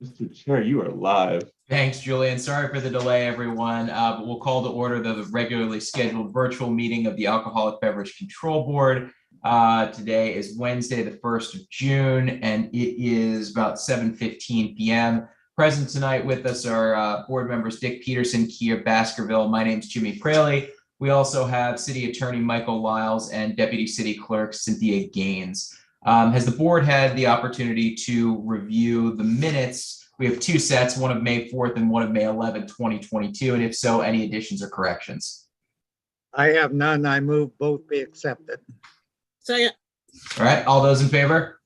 Mr. Chair, you are live. Thanks, Julian. Sorry for the delay, everyone. But we'll call to order the regularly scheduled virtual meeting of the Alcoholic Beverage Control Board. Today is Wednesday, the 1st of June, and it is about 7:15 p.m. Present tonight with us are board members Dick Peterson, Kia Baskerville. My name's Jimmy Praley. We also have City Attorney Michael Lyles and Deputy City Clerk Cynthia Gaines. Has the board had the opportunity to review the minutes? We have two sets, one of May 4th and one of May 11th, 2022. And if so, any additions or corrections? I have none. I move both be accepted. Second. All right, all those in favor?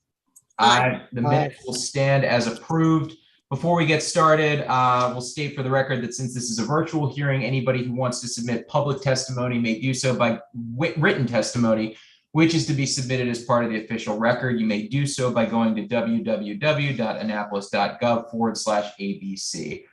Aye. The minutes will stand as approved. Before we get started, we'll state for the record that since this is a virtual hearing, anybody who wants to submit public testimony may do so by written testimony, which is to be submitted as part of the official record. You may do so by going to www.annapolis.gov/ABC.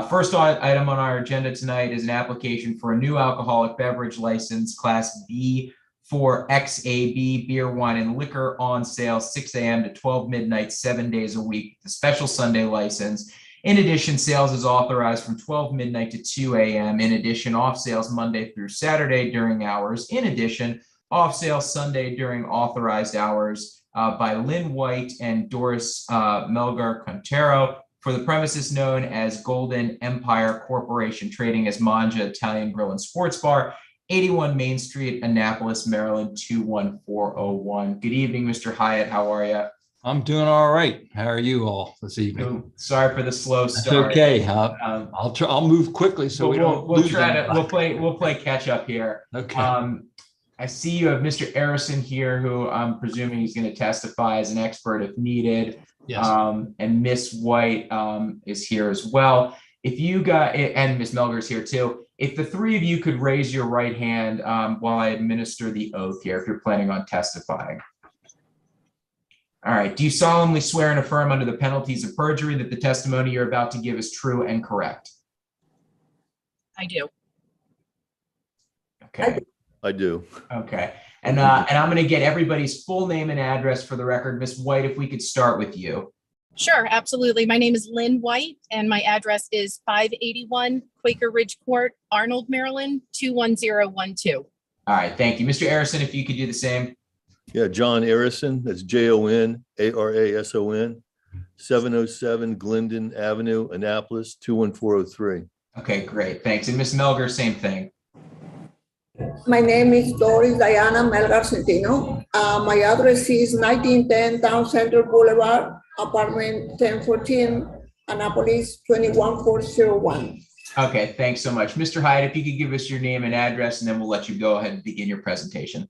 First item on our agenda tonight is an application for a new alcoholic beverage license, Class B for XAB, beer, wine, and liquor on sale 6 a.m. to 12 midnight, 7 days a week, the special Sunday license. In addition, sales is authorized from 12 midnight to 2 a.m. In addition, off sales Monday through Saturday during hours. In addition, off sale Sunday during authorized hours by Lynn White and Doris Melgar Contero for the premises known as Golden Empire Corporation, trading as Manja Italian Grill and Sports Bar, 81 Main Street, Annapolis, Maryland, 21401. Good evening, Mr. Hyatt. How are you? I'm doing all right. How are you all this evening? Sorry for the slow That's start. okay. I'll move quickly so we don't we'll lose try to anybody. we'll play catch up here. Okay. I see you have Mr. Arison here, who I'm presuming he's going to testify as an expert if needed. Yes. And Miss White is here as well. If you got, and Miss Melgar is here too. If the three of you could raise your right hand while I administer the oath here, if you're planning on testifying. All right. Do you solemnly swear and affirm under the penalties of perjury that the testimony you're about to give is true and correct? I do. Okay. I do. Okay. And I'm going to get everybody's full name and address for the record. Miss White, if we could start with you. Sure, absolutely. My name is Lynn White and my address is 581 Quaker Ridge Court, Arnold, Maryland, 21012. All right. Thank you. Mr. Arison, if you could do the same. Yeah, John Arison, that's JONARASON, 707 Glendon Avenue, Annapolis, 21403. Okay, great. Thanks. And Miss Melgar, same thing. My name is Doris Diana Melgar Centino. My address is 1910 Town Center Boulevard, apartment 1014, Annapolis 21401. Okay, thanks so much. Mr. Hyatt, if you could give us your name and address, and then we'll let you go ahead and begin your presentation.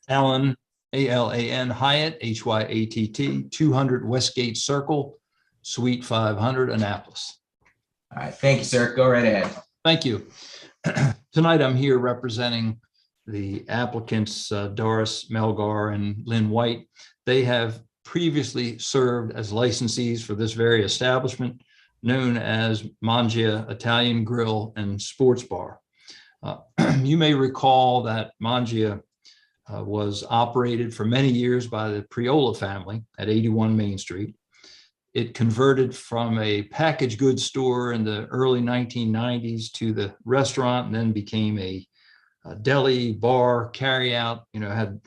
Alan, ALAN Hyatt, HYATT, 200 Westgate Circle, Suite 500, Annapolis. All right, thank you, sir. Go right ahead. Thank you. Tonight I'm here representing the applicants Doris Melgar and Lynn White. They have previously served as licensees for this very establishment known as Mangia Italian Grill and Sports Bar. You may recall that Mangia was operated for many years by the Priola family at 81 Main Street. It converted from a packaged goods store in the early 1990s to the restaurant, and then became a deli, bar, carry out, had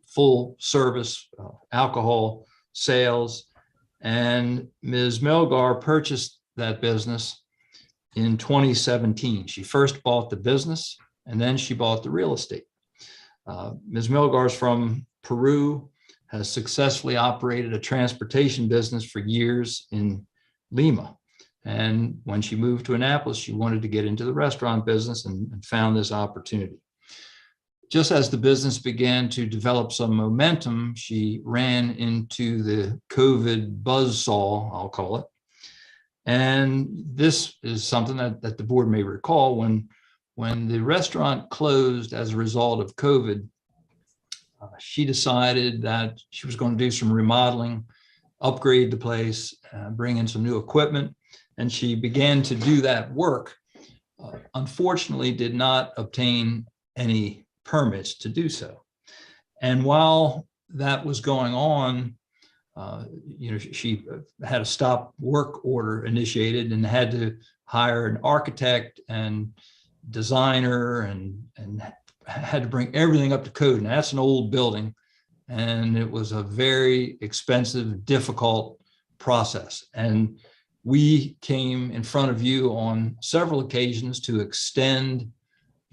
full service alcohol sales. And Ms. Melgar purchased that business in 2017. She first bought the business and then she bought the real estate. Ms. Melgar is from Peru, has successfully operated a transportation business for years in Lima. And when she moved to Annapolis, she wanted to get into the restaurant business and found this opportunity. Just as the business began to develop some momentum, she ran into the COVID buzzsaw, I'll call it. And this is something that the board may recall. When the restaurant closed as a result of COVID, she decided that she was going to do some remodeling, upgrade the place, bring in some new equipment, and she began to do that work. Unfortunately, did not obtain any permits to do so. And while that was going on, she had a stop work order initiated and had to hire an architect and designer and had to bring everything up to code. And that's an old building. And it was a very expensive, difficult process. And we came in front of you on several occasions to extend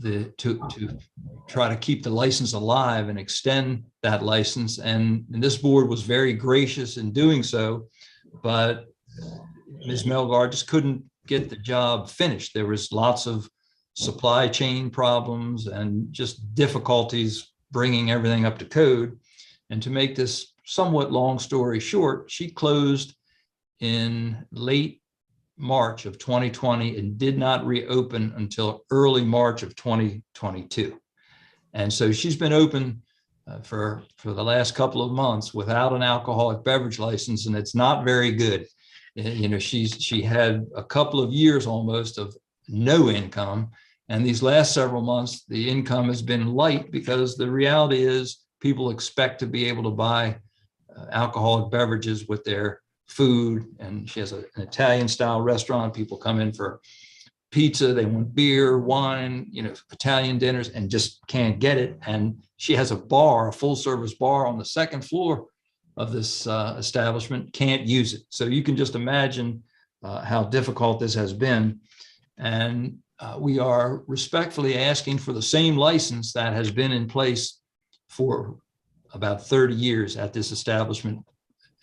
to try to keep the license alive and extend that license. And this board was very gracious in doing so, but Ms. Melgar just couldn't get the job finished. There was lots of supply chain problems and just difficulties bringing everything up to code. And to make this somewhat long story short, she closed in late March of 2020 and did not reopen until early March of 2022. And so she's been open for the last couple of months without an alcoholic beverage license, and it's not very good. She had a couple of years almost of no income, and these last several months the income has been light because the reality is people expect to be able to buy alcoholic beverages with their food, and she has an Italian style restaurant. People come in for pizza, they want beer, wine, Italian dinners, and just can't get it. And she has a bar, a full service bar on the second floor of this establishment, can't use it. So you can just imagine how difficult this has been. And we are respectfully asking for the same license that has been in place for about 30 years at this establishment,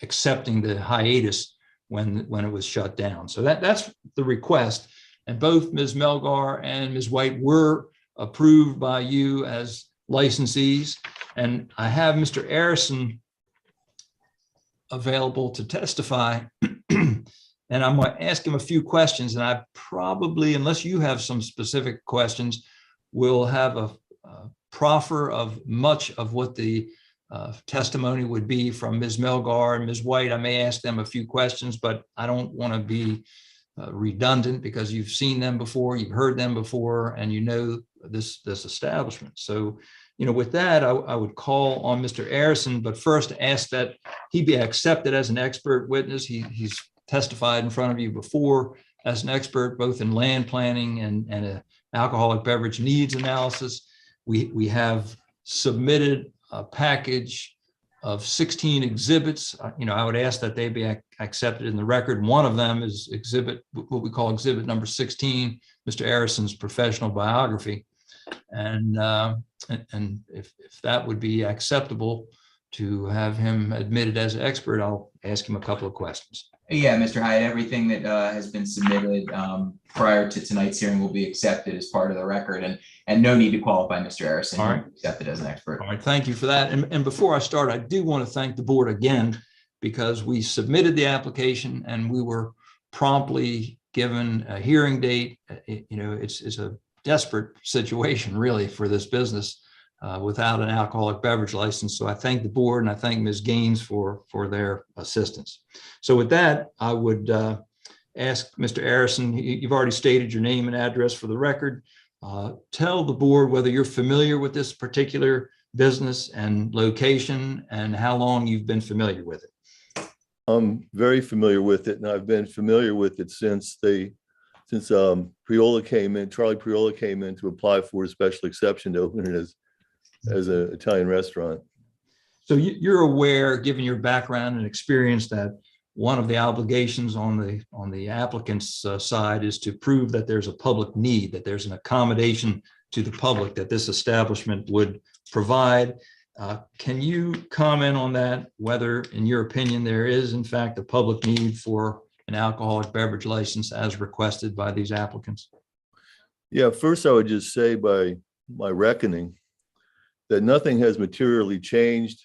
accepting the hiatus when it was shut down. So that's the request. And both Ms. Melgar and Ms. White were approved by you as licensees. And I have Mr. Arison available to testify. And I'm going to ask him a few questions. And I probably, unless you have some specific questions, will have a proffer of much of what the testimony would be from Ms. Melgar and Ms. White. I may ask them a few questions, but I don't want to be redundant because you've seen them before, you've heard them before, and you know this establishment. So, with that, I would call on Mr. Arison, but first ask that he be accepted as an expert witness. He's testified in front of you before as an expert, both in land planning and alcoholic beverage needs analysis. We have submitted a package of 16 exhibits. I would ask that they be accepted in the record. One of them is what we call exhibit number 16, Mr. Arison's professional biography. And if that would be acceptable to have him admitted as an expert, I'll ask him a couple of questions. Yeah, Mr. Hyatt, everything that has been submitted prior to tonight's hearing will be accepted as part of the record, and no need to qualify Mr. Arison. All right. Accepted as an expert. All right, thank you for that. And before I start, I do want to thank the board again, because we submitted the application and we were promptly given a hearing date. It's a desperate situation really for this business without an alcoholic beverage license. So I thank the board and I thank Ms. Gaines for their assistance. So with that, I would ask Mr. Arison, you've already stated your name and address for the record. Tell the board whether you're familiar with this particular business and location and how long you've been familiar with it. I'm very familiar with it, and I've been familiar with it since Priola came in, Charlie Priola came in to apply for a special exception to open it as an Italian restaurant. So you're aware, given your background and experience, that one of the obligations on the applicant's side is to prove that there's a public need, that there's an accommodation to the public that this establishment would provide. Can you comment on that, whether, in your opinion, there is in fact a public need for an alcoholic beverage license as requested by these applicants? Yeah, first I would just say, by my reckoning, that nothing has materially changed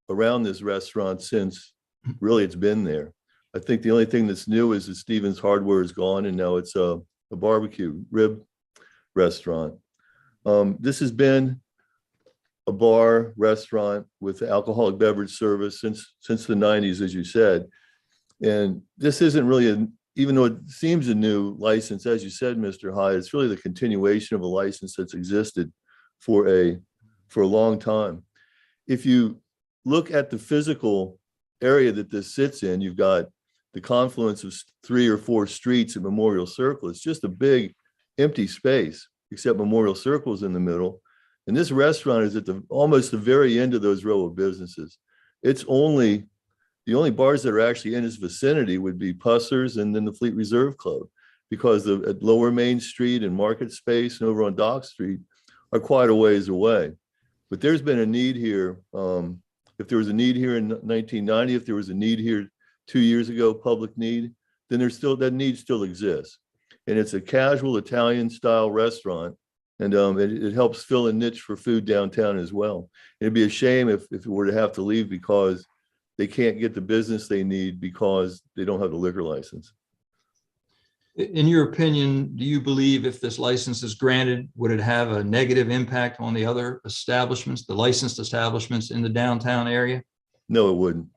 around this restaurant since really it's been there. I think the only thing that's new is that Stevens Hardware is gone and now it's a barbecue rib restaurant. This has been a bar restaurant with alcoholic beverage service since the 90s, as you said. And this isn't really, even though it seems a new license, as you said, Mr. Hyatt, it's really the continuation of a license that's existed for a long time. If you look at the physical area that this sits in, you've got the confluence of 3 or 4 streets at Memorial Circle. It's just a big empty space, except Memorial Circle is in the middle. And this restaurant is at almost the very end of those row of businesses. The only bars that are actually in its vicinity would be Pusser's and then the Fleet Reserve Club, because at Lower Main Street and Market Space and over on Dock Street are quite a ways away. But there's been a need here. If there was a need here in 1990, if there was a need here 2 years ago, public need, then that need still exists. And it's a casual Italian style restaurant. And it helps fill a niche for food downtown as well. It'd be a shame if it were to have to leave because they can't get the business they need because they don't have the liquor license. In your opinion, do you believe if this license is granted, would it have a negative impact on the other establishments, the licensed establishments in the downtown area? No, it wouldn't.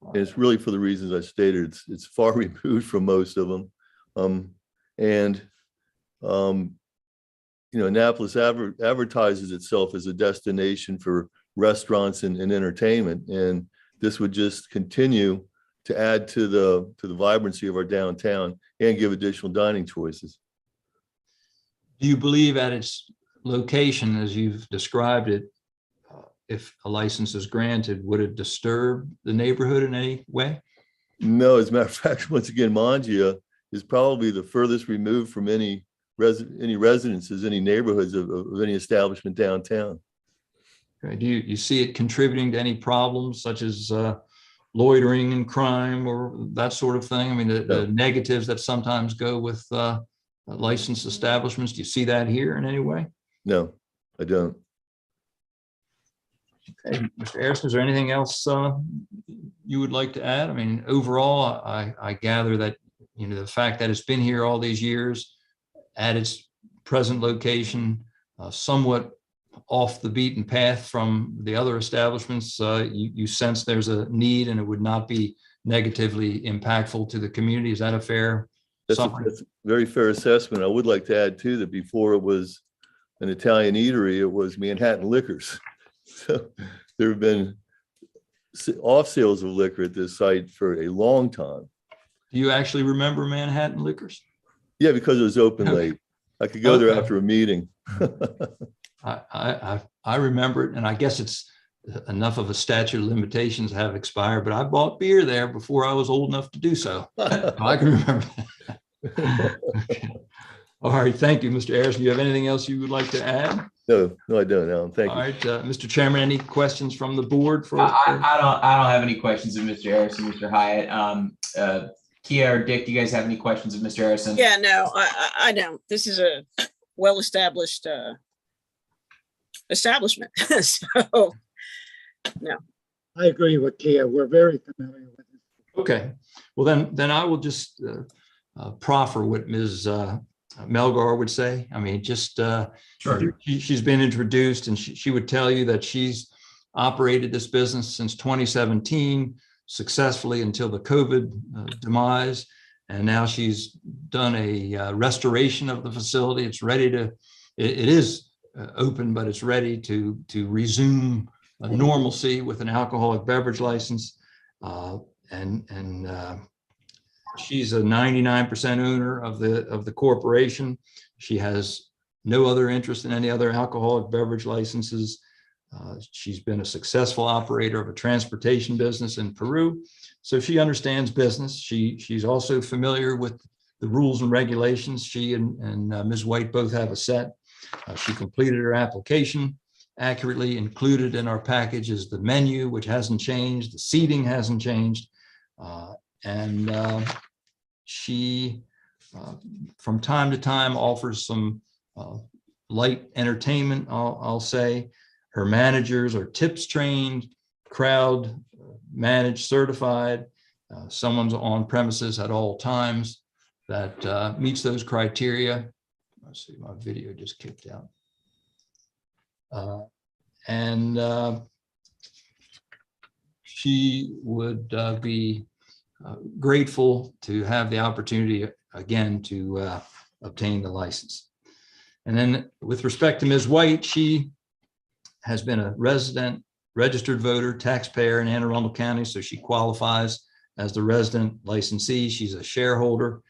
And it's really for the reasons I stated. It's far removed from most of them. Annapolis advertises itself as a destination for restaurants and entertainment, and this would just continue to add to the vibrancy of our downtown and give additional dining choices. Do you believe at its location, as you've described it, if a license is granted, would it disturb the neighborhood in any way? No, as a matter of fact, once again, Mangia is probably the furthest removed from any residences, any neighborhoods of any establishment downtown. Okay. Do you see it contributing to any problems such as loitering and crime or that sort of thing? I mean, the negatives that sometimes go with licensed establishments. Do you see that here in any way? No, I don't. Okay, Mr. Harrison, is there anything else you would like to add? I mean, overall, I gather that, the fact that it's been here all these years at its present location, somewhat off the beaten path from the other establishments, you sense there's a need and it would not be negatively impactful to the community. Is that a fair summary? That's a very fair assessment. I would like to add too that before it was an Italian eatery, it was Manhattan Liquors. So there have been off sales of liquor at this site for a long time. Do you actually remember Manhattan Liquors? Yeah, because it was open late. I could go there after a meeting. I remember it, and I guess it's enough of a statute of limitations have expired, but I bought beer there before I was old enough to do so. I can remember that. Okay. All right, thank you, Mr. Harrison. Do you have anything else you would like to add? No, I don't, Alan. Thank you. All right, Mr. Chairman, any questions from the board for? I don't have any questions of Mr. Harrison, Mr. Hyatt. Kia or Dick, do you guys have any questions of Mr. Harrison? Yeah, no, I don't. This is a well-established establishment. So, no. I agree with Kia. We're very familiar with it. Okay, well then I will just proffer what Ms. Melgar would say. I mean, just Sure. She's been introduced, and she would tell you that she's operated this business since 2017 successfully until the COVID demise, and now she's done a restoration of the facility. It's ready to. It is open, but it's ready to resume normalcy with an alcoholic beverage license, and she's a 99% owner of the corporation. She has no other interest in any other alcoholic beverage licenses. She's been a successful operator of a transportation business in Peru, so she understands business. She's also familiar with the rules and regulations. She and Ms. White both have a set. She completed her application accurately. Included in our package is the menu, which hasn't changed. The seating hasn't changed. And she, from time to time, offers some light entertainment, I'll say. Her managers are tips trained, crowd managed, certified. Someone's on premises at all times that meets those criteria. Let's see, my video just kicked out. And she would be grateful to have the opportunity again to obtain the license. And then with respect to Ms. White, she has been a resident registered voter, taxpayer in Anne Arundel County, so she qualifies as the resident licensee. She's a shareholder.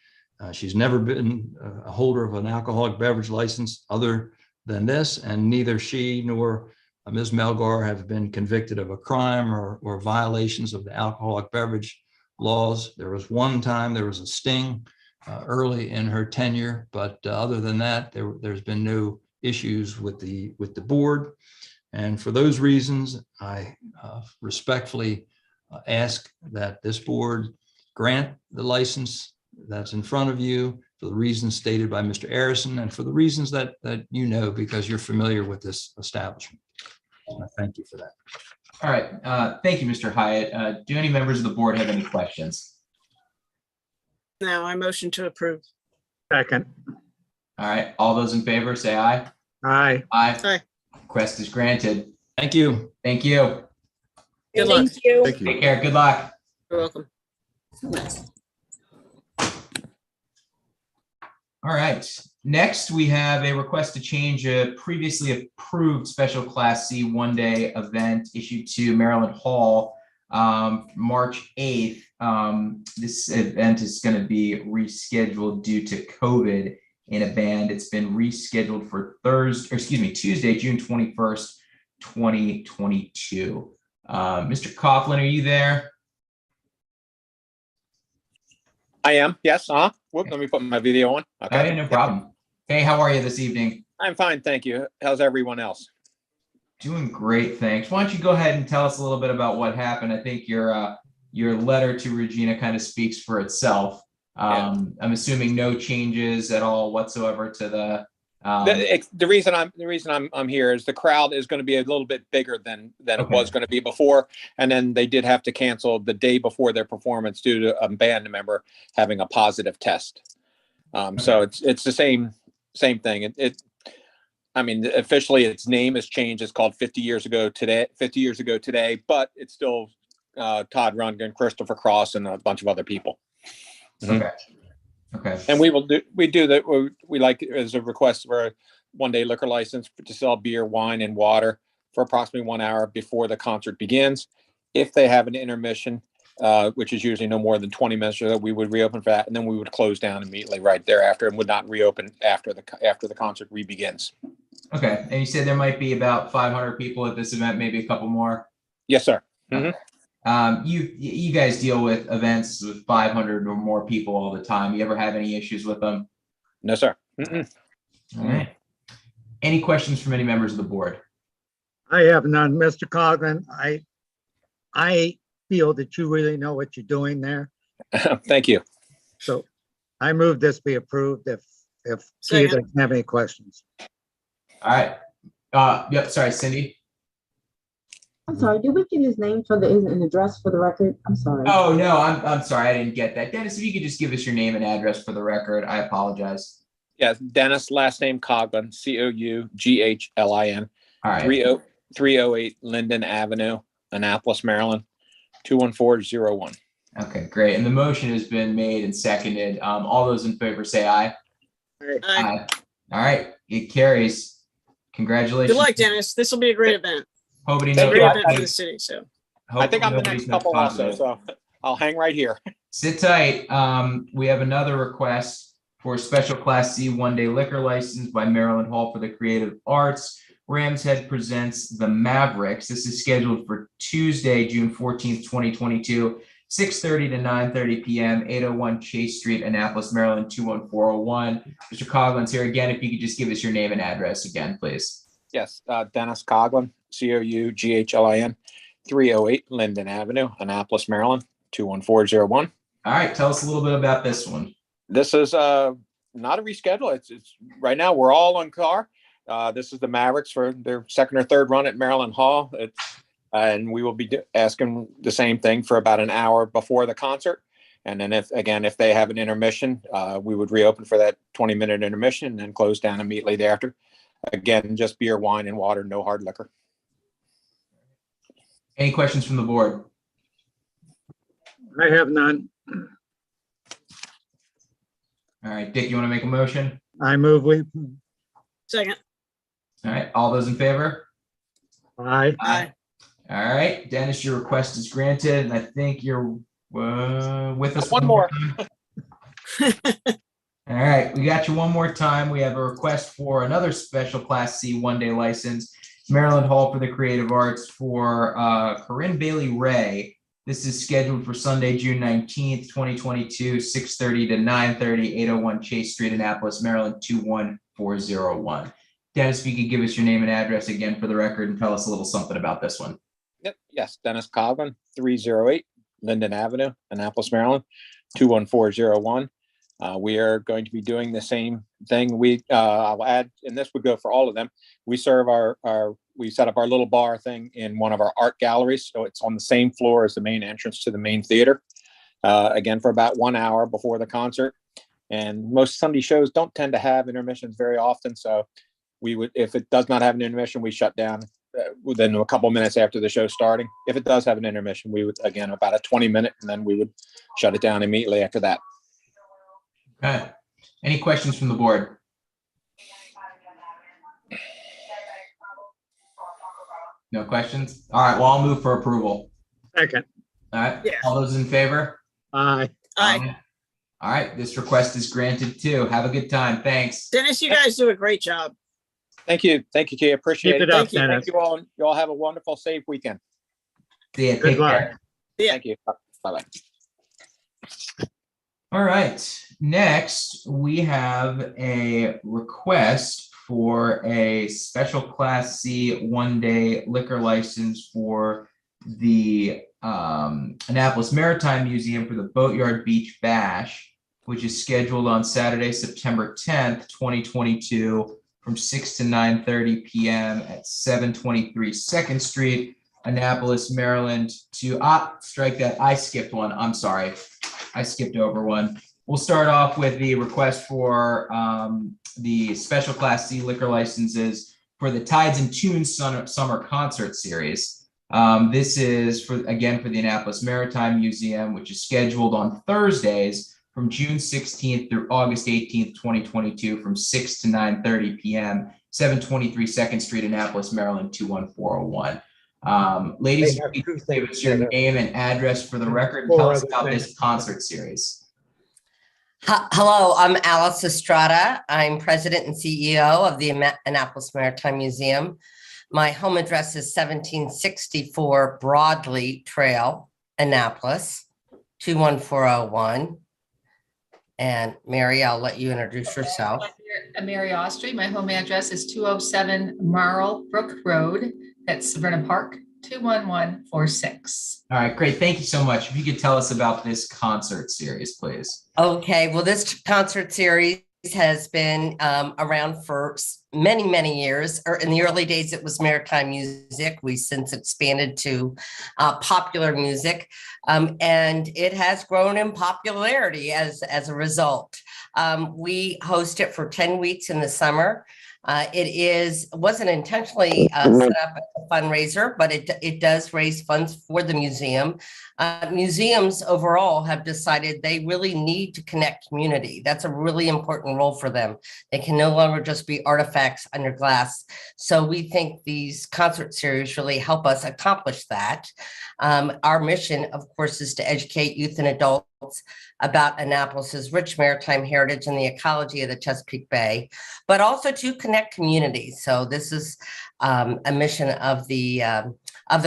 She's never been a holder of an alcoholic beverage license other than this, and neither she nor Ms. Melgar have been convicted of a crime or violations of the alcoholic beverage laws. There was one time there was a sting early in her tenure, but other than that, there's been no issues with the board. And for those reasons, I respectfully ask that this board grant the license that's in front of you for the reasons stated by Mr. Arison and for the reasons that you know because you're familiar with this establishment. So I thank you for that. All right. Thank you, Mr. Hyatt. Do any members of the board have any questions? No, I motion to approve. Second. All right. All those in favor say aye. Aye. Aye. Aye. Request is granted. Thank you. Thank you. Good luck. Thank you. Thank you. Take care. Good luck. You're welcome. All right. Next, we have a request to change a previously approved special class C one-day event issued to Maryland Hall March 8th. This event is going to be rescheduled due to COVID in a band. It's been rescheduled for Tuesday, June 21st, 2022. Mr. Coughlin, are you there? I am. Yes. Whoop, let me put my video on. Okay, no problem. Hey, how are you this evening? I'm fine. Thank you. How's everyone else? Doing great, thanks. Why don't you go ahead and tell us a little bit about what happened? I think your letter to Regina kind of speaks for itself. I'm assuming no changes at all whatsoever to the. The reason I'm here is the crowd is going to be a little bit bigger than it Okay. was going to be before, and then they did have to cancel the day before their performance due to a band member having a positive test. So it's the same thing. I mean, officially its name has changed. It's called 50 years ago today, but it's still Todd Rundgren, Christopher Cross, and a bunch of other people. Okay. Okay. And we do that. We like as a request for a one-day liquor license to sell beer, wine, and water for approximately 1 hour before the concert begins. If they have an intermission, which is usually no more than 20 minutes, so that we would reopen for that, and then we would close down immediately right thereafter and would not reopen after the concert re-begins. Okay. And you said there might be about 500 people at this event, maybe a couple more. Yes, sir. Okay. You guys deal with events with 500 or more people all the time. You ever have any issues with them? No, sir. All right. Any questions from any members of the board? I have none. Mr. Cogman, I feel that you really know what you're doing there. Thank you. So I move this be approved if Kia Second. doesn't have any questions. All right. Yep. Sorry, Cindy. I'm sorry, did we get his name for an address for the record? I'm sorry. Oh, no, I'm sorry. I didn't get that. Dennis, if you could just give us your name and address for the record, I apologize. Yes, Dennis, last name Coughlin, Coughlin, All right. 308 Linden Avenue, Annapolis, Maryland, 21401. Okay, great. And the motion has been made and seconded. All those in favor say aye. Aye. All right, it carries. Congratulations. Good luck, Dennis. This will be a great event. Hoping Thank Great you. event for the city. So I think I'm the next couple also, so I'll hang right here. Sit tight. We have another request for a special class C one-day liquor license by Maryland Hall for the Creative Arts. Ram's Head presents the Mavericks. This is scheduled for Tuesday, June 14th, 2022, 6:30 to 9:30 p.m., 801 Chase Street, Annapolis, Maryland, 21401. Mr. Coughlin's here again. If you could just give us your name and address again, please. Yes, Dennis Coughlin, Coughlin, 308 Linden Avenue, Annapolis, Maryland, 21401. All right, tell us a little bit about this one. This is not a reschedule. It's right now we're all on car. This is the Mavericks for their second or third run at Maryland Hall. And we will be asking the same thing for about an hour before the concert. And then if they have an intermission, we would reopen for that 20-minute intermission and then close down immediately thereafter. Again, just beer, wine, and water, no hard liquor. Any questions from the board? I have none. All right, Dick, you want to make a motion? I move we, second. All right, all those in favor? aye. Aye. All right, Dennis, your request is granted, and I think you're with us One more. time. All right, we got you one more time. We have a request for another special Class C one-day license, Maryland Hall for the Creative Arts for Corinne Bailey Ray. This is scheduled for Sunday, June 19th, 2022, 6:30 to 9:30, 801 Chase Street, Annapolis, Maryland, 21401. Dennis, if you could give us your name and address again for the record and tell us a little something about this one. Yep. Yes, Dennis Coughlin, 308 Linden Avenue, Annapolis, Maryland, 21401. We are going to be doing the same thing. I'll add, and this would go for all of them. We serve we set up our little bar thing in one of our art galleries. So it's on the same floor as the main entrance to the main theater. Again, for about 1 hour before the concert. And most Sunday shows don't tend to have intermissions very often. So we would, if it does not have an intermission, we shut down within a couple minutes after the show starting. If it does have an intermission, we would, again, about a 20-minute, and then we would shut it down immediately after that. Okay. Any questions from the board? No questions? All right, well, I'll move for approval. Second. All right, Yeah. all those in favor? Aye. Aye. All right, this request is granted too. Have a good time. Thanks. Dennis, you guys do a great job. Thank you. Thank you, Kay. Appreciate Keep it. it up, Thank you. Dennis. Thank you all. You all have a wonderful, safe weekend. See ya. Good Take luck. care. Yeah. Thank you. Bye-bye. All right, next we have a request for a special Class C one-day liquor license for the Annapolis Maritime Museum for the Boatyard Beach Bash, which is scheduled on Saturday, September 10th, 2022, from 6 to 9:30 p.m. at 723 2nd Street, Annapolis, Maryland. Strike that. I skipped one. I'm sorry. I skipped over one. We'll start off with the request for the special Class C liquor licenses for the Tides and Tunes Summer Concert Series. This is for the Annapolis Maritime Museum, which is scheduled on Thursdays from June 16th through August 18th, 2022, from 6 to 9:30 p.m., 723 2nd Street, Annapolis, Maryland, 21401. Ladies, They have please two give things us your together. name and address for the record and Four tell us other about things. this concert series. Hello, I'm Alice Estrada. I'm president and CEO of the Annapolis Maritime Museum. My home address is 1764 Broadley Trail, Annapolis, 21401. And Mary, I'll let you introduce yourself. I'm Mary Austry. My home address is 207 Marl Brook Road. That's Vernon Park, 21146. All right, great. Thank you so much. If you could tell us about this concert series, please. Okay, well, this concert series has been around for many, many years. In the early days, it was Maritime Music. We since expanded to popular music, and it has grown in popularity as a result. We host it for 10 weeks in the summer. It wasn't intentionally set up as a fundraiser, but it does raise funds for the museum. Museums overall have decided they really need to connect community. That's a really important role for them. They can no longer just be artifacts under glass. So we think these concert series really help us accomplish that. Our mission, of course, is to educate youth and adults about Annapolis's rich maritime heritage and the ecology of the Chesapeake Bay, but also to connect communities. So this is a mission of the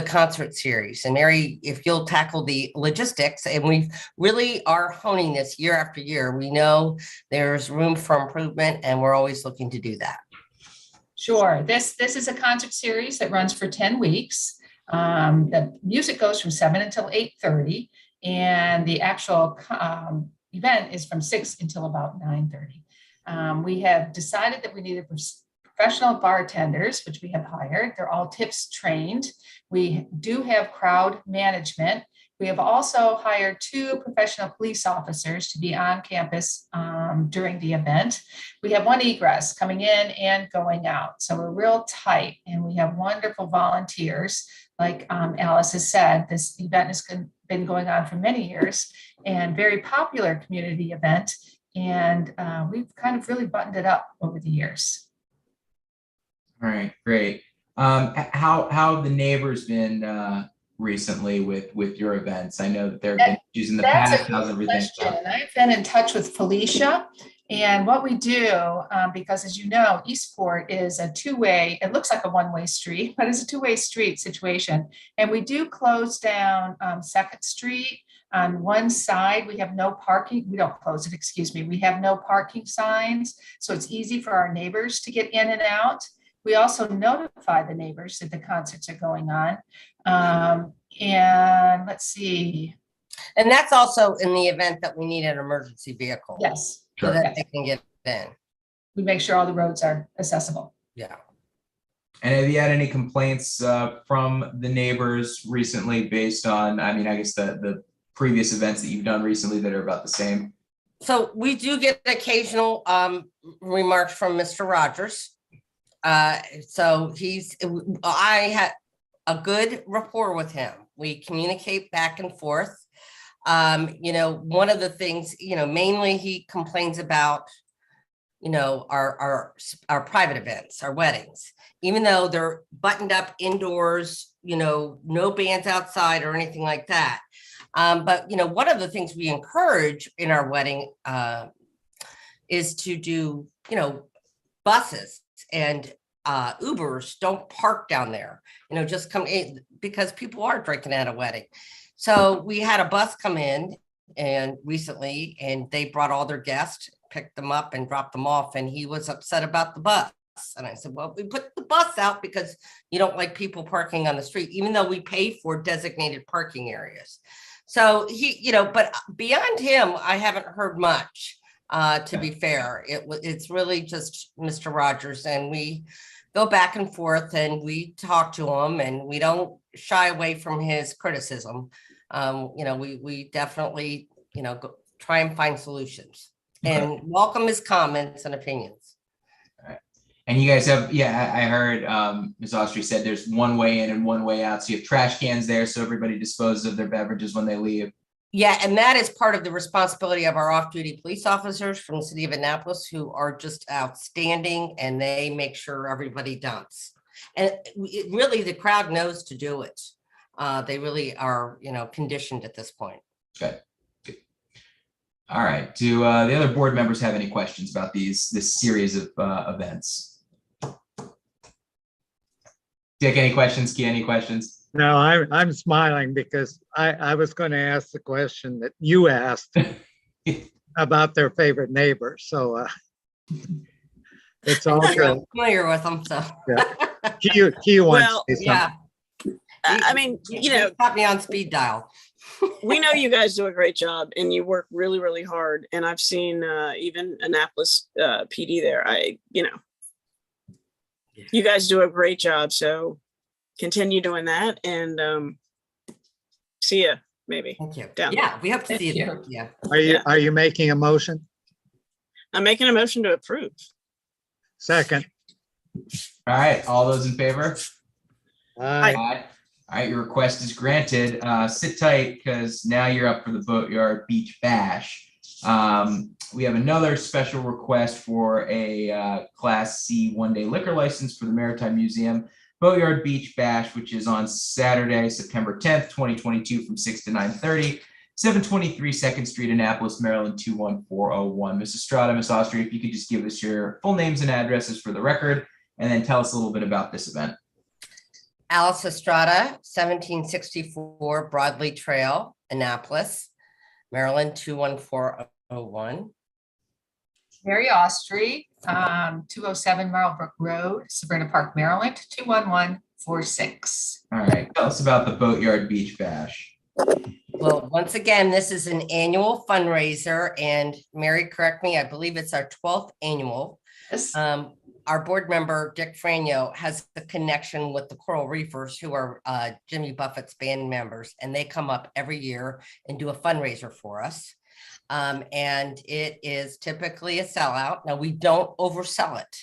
concert series. And Mary, if you'll tackle the logistics, and we really are honing this year after year. We know there's room for improvement, and we're always looking to do that. Sure. This is a concert series that runs for 10 weeks. The music goes from 7 until 8:30, and the actual event is from 6 until about 9:30. We have decided that we needed professional bartenders, which we have hired. They're all tips trained. We do have crowd management. We have also hired 2 professional police officers to be on campus during the event. We have 1 egress coming in and going out. So we're real tight, and we have wonderful volunteers. Like Alice has said, this event has been going on for many years and very popular community event. And we've kind of really buttoned it up over the years. All right, great. How have the neighbors been recently with your events? I know that there have been issues in the That's past. a How's good everything? question. I've been in touch with Felicia, and what we do, because as you know, Eastport is a two-way, it looks like a one-way street, but it's a two-way street situation. And we do close down Second Street. On one side, we have no parking. We don't close it, excuse me. We have no parking signs, so it's easy for our neighbors to get in and out. We also notify the neighbors that the concerts are going on. And let's see. And that's also in the event that we need an emergency vehicle. Yes. So that Yes. they can get in. We make sure all the roads are accessible. Yeah. And have you had any complaints from the neighbors recently based on, I mean, I guess the previous events that you've done recently that are about the same? So we do get occasional remarks from Mr. Rogers. So I had a good rapport with him. We communicate back and forth. One of the things, mainly he complains about, our private events, our weddings, even though they're buttoned up indoors, no bands outside or anything like that. But one of the things we encourage in our wedding is to do, buses and Ubers don't park down there, just come in because people are drinking at a wedding. So we had a bus come in and recently, and they brought all their guests, picked them up and dropped them off. And he was upset about the bus. And I said, well, we put the bus out because you don't like people parking on the street, even though we pay for designated parking areas. So but beyond him, I haven't heard much, to be fair. It's really just Mr. Rogers, and we go back and forth and we talk to him and we don't shy away from his criticism. We definitely, try and find solutions and welcome his comments and opinions. All right. And you guys have, I heard Ms. Austri said there's one way in and one way out. So you have trash cans there so everybody disposes of their beverages when they leave. Yeah, and that is part of the responsibility of our off-duty police officers from the city of Annapolis, who are just outstanding, and they make sure everybody dumps. And really, the crowd knows to do it. They really are, conditioned at this point. Good. All right. Do the other board members have any questions about this series of events? Dick, any questions? Key, any questions? No, I'm smiling because I was going to ask the question that you asked about their favorite neighbor. So it's all I'm good. familiar with them, so. Yeah. Key wants Well, to say Yeah. something. I mean, Got me on speed dial. we know you guys do a great job and you work really, really hard. And I've seen even Annapolis PD there. You guys do a great job. So continue doing that and see ya maybe. Thank you. Down. Yeah, we have to see Thank you. it. Yeah. Are you making a motion? I'm making a motion to approve. Second. All right. All those in favor? Aye. Aye. All right, your request is granted. Sit tight because now you're up for the Boatyard Beach Bash. We have another special request for a Class C one-day liquor license for the Maritime Museum Boatyard Beach Bash, which is on Saturday, September 10th, 2022 from 6 to 9:30, 723 2nd Street, Annapolis, Maryland, 21401. Ms. Estrada, Ms. Austri, if you could just give us your full names and addresses for the record, and then tell us a little bit about this event. Alice Estrada, 1764 Broadley Trail, Annapolis, Maryland, 21401. Mary Austri, 207 Marlbrook Road, Sabrina Park, Maryland, 21146. All right, tell us about the Boatyard Beach Bash. Well, once again, this is an annual fundraiser, and Mary, correct me, I believe it's our 12th annual. Yes. Our board member, Dick Franyo, has a connection with the Coral Reefers, who are Jimmy Buffett's band members, and they come up every year and do a fundraiser for us. And it is typically a sellout. Now, we don't oversell it.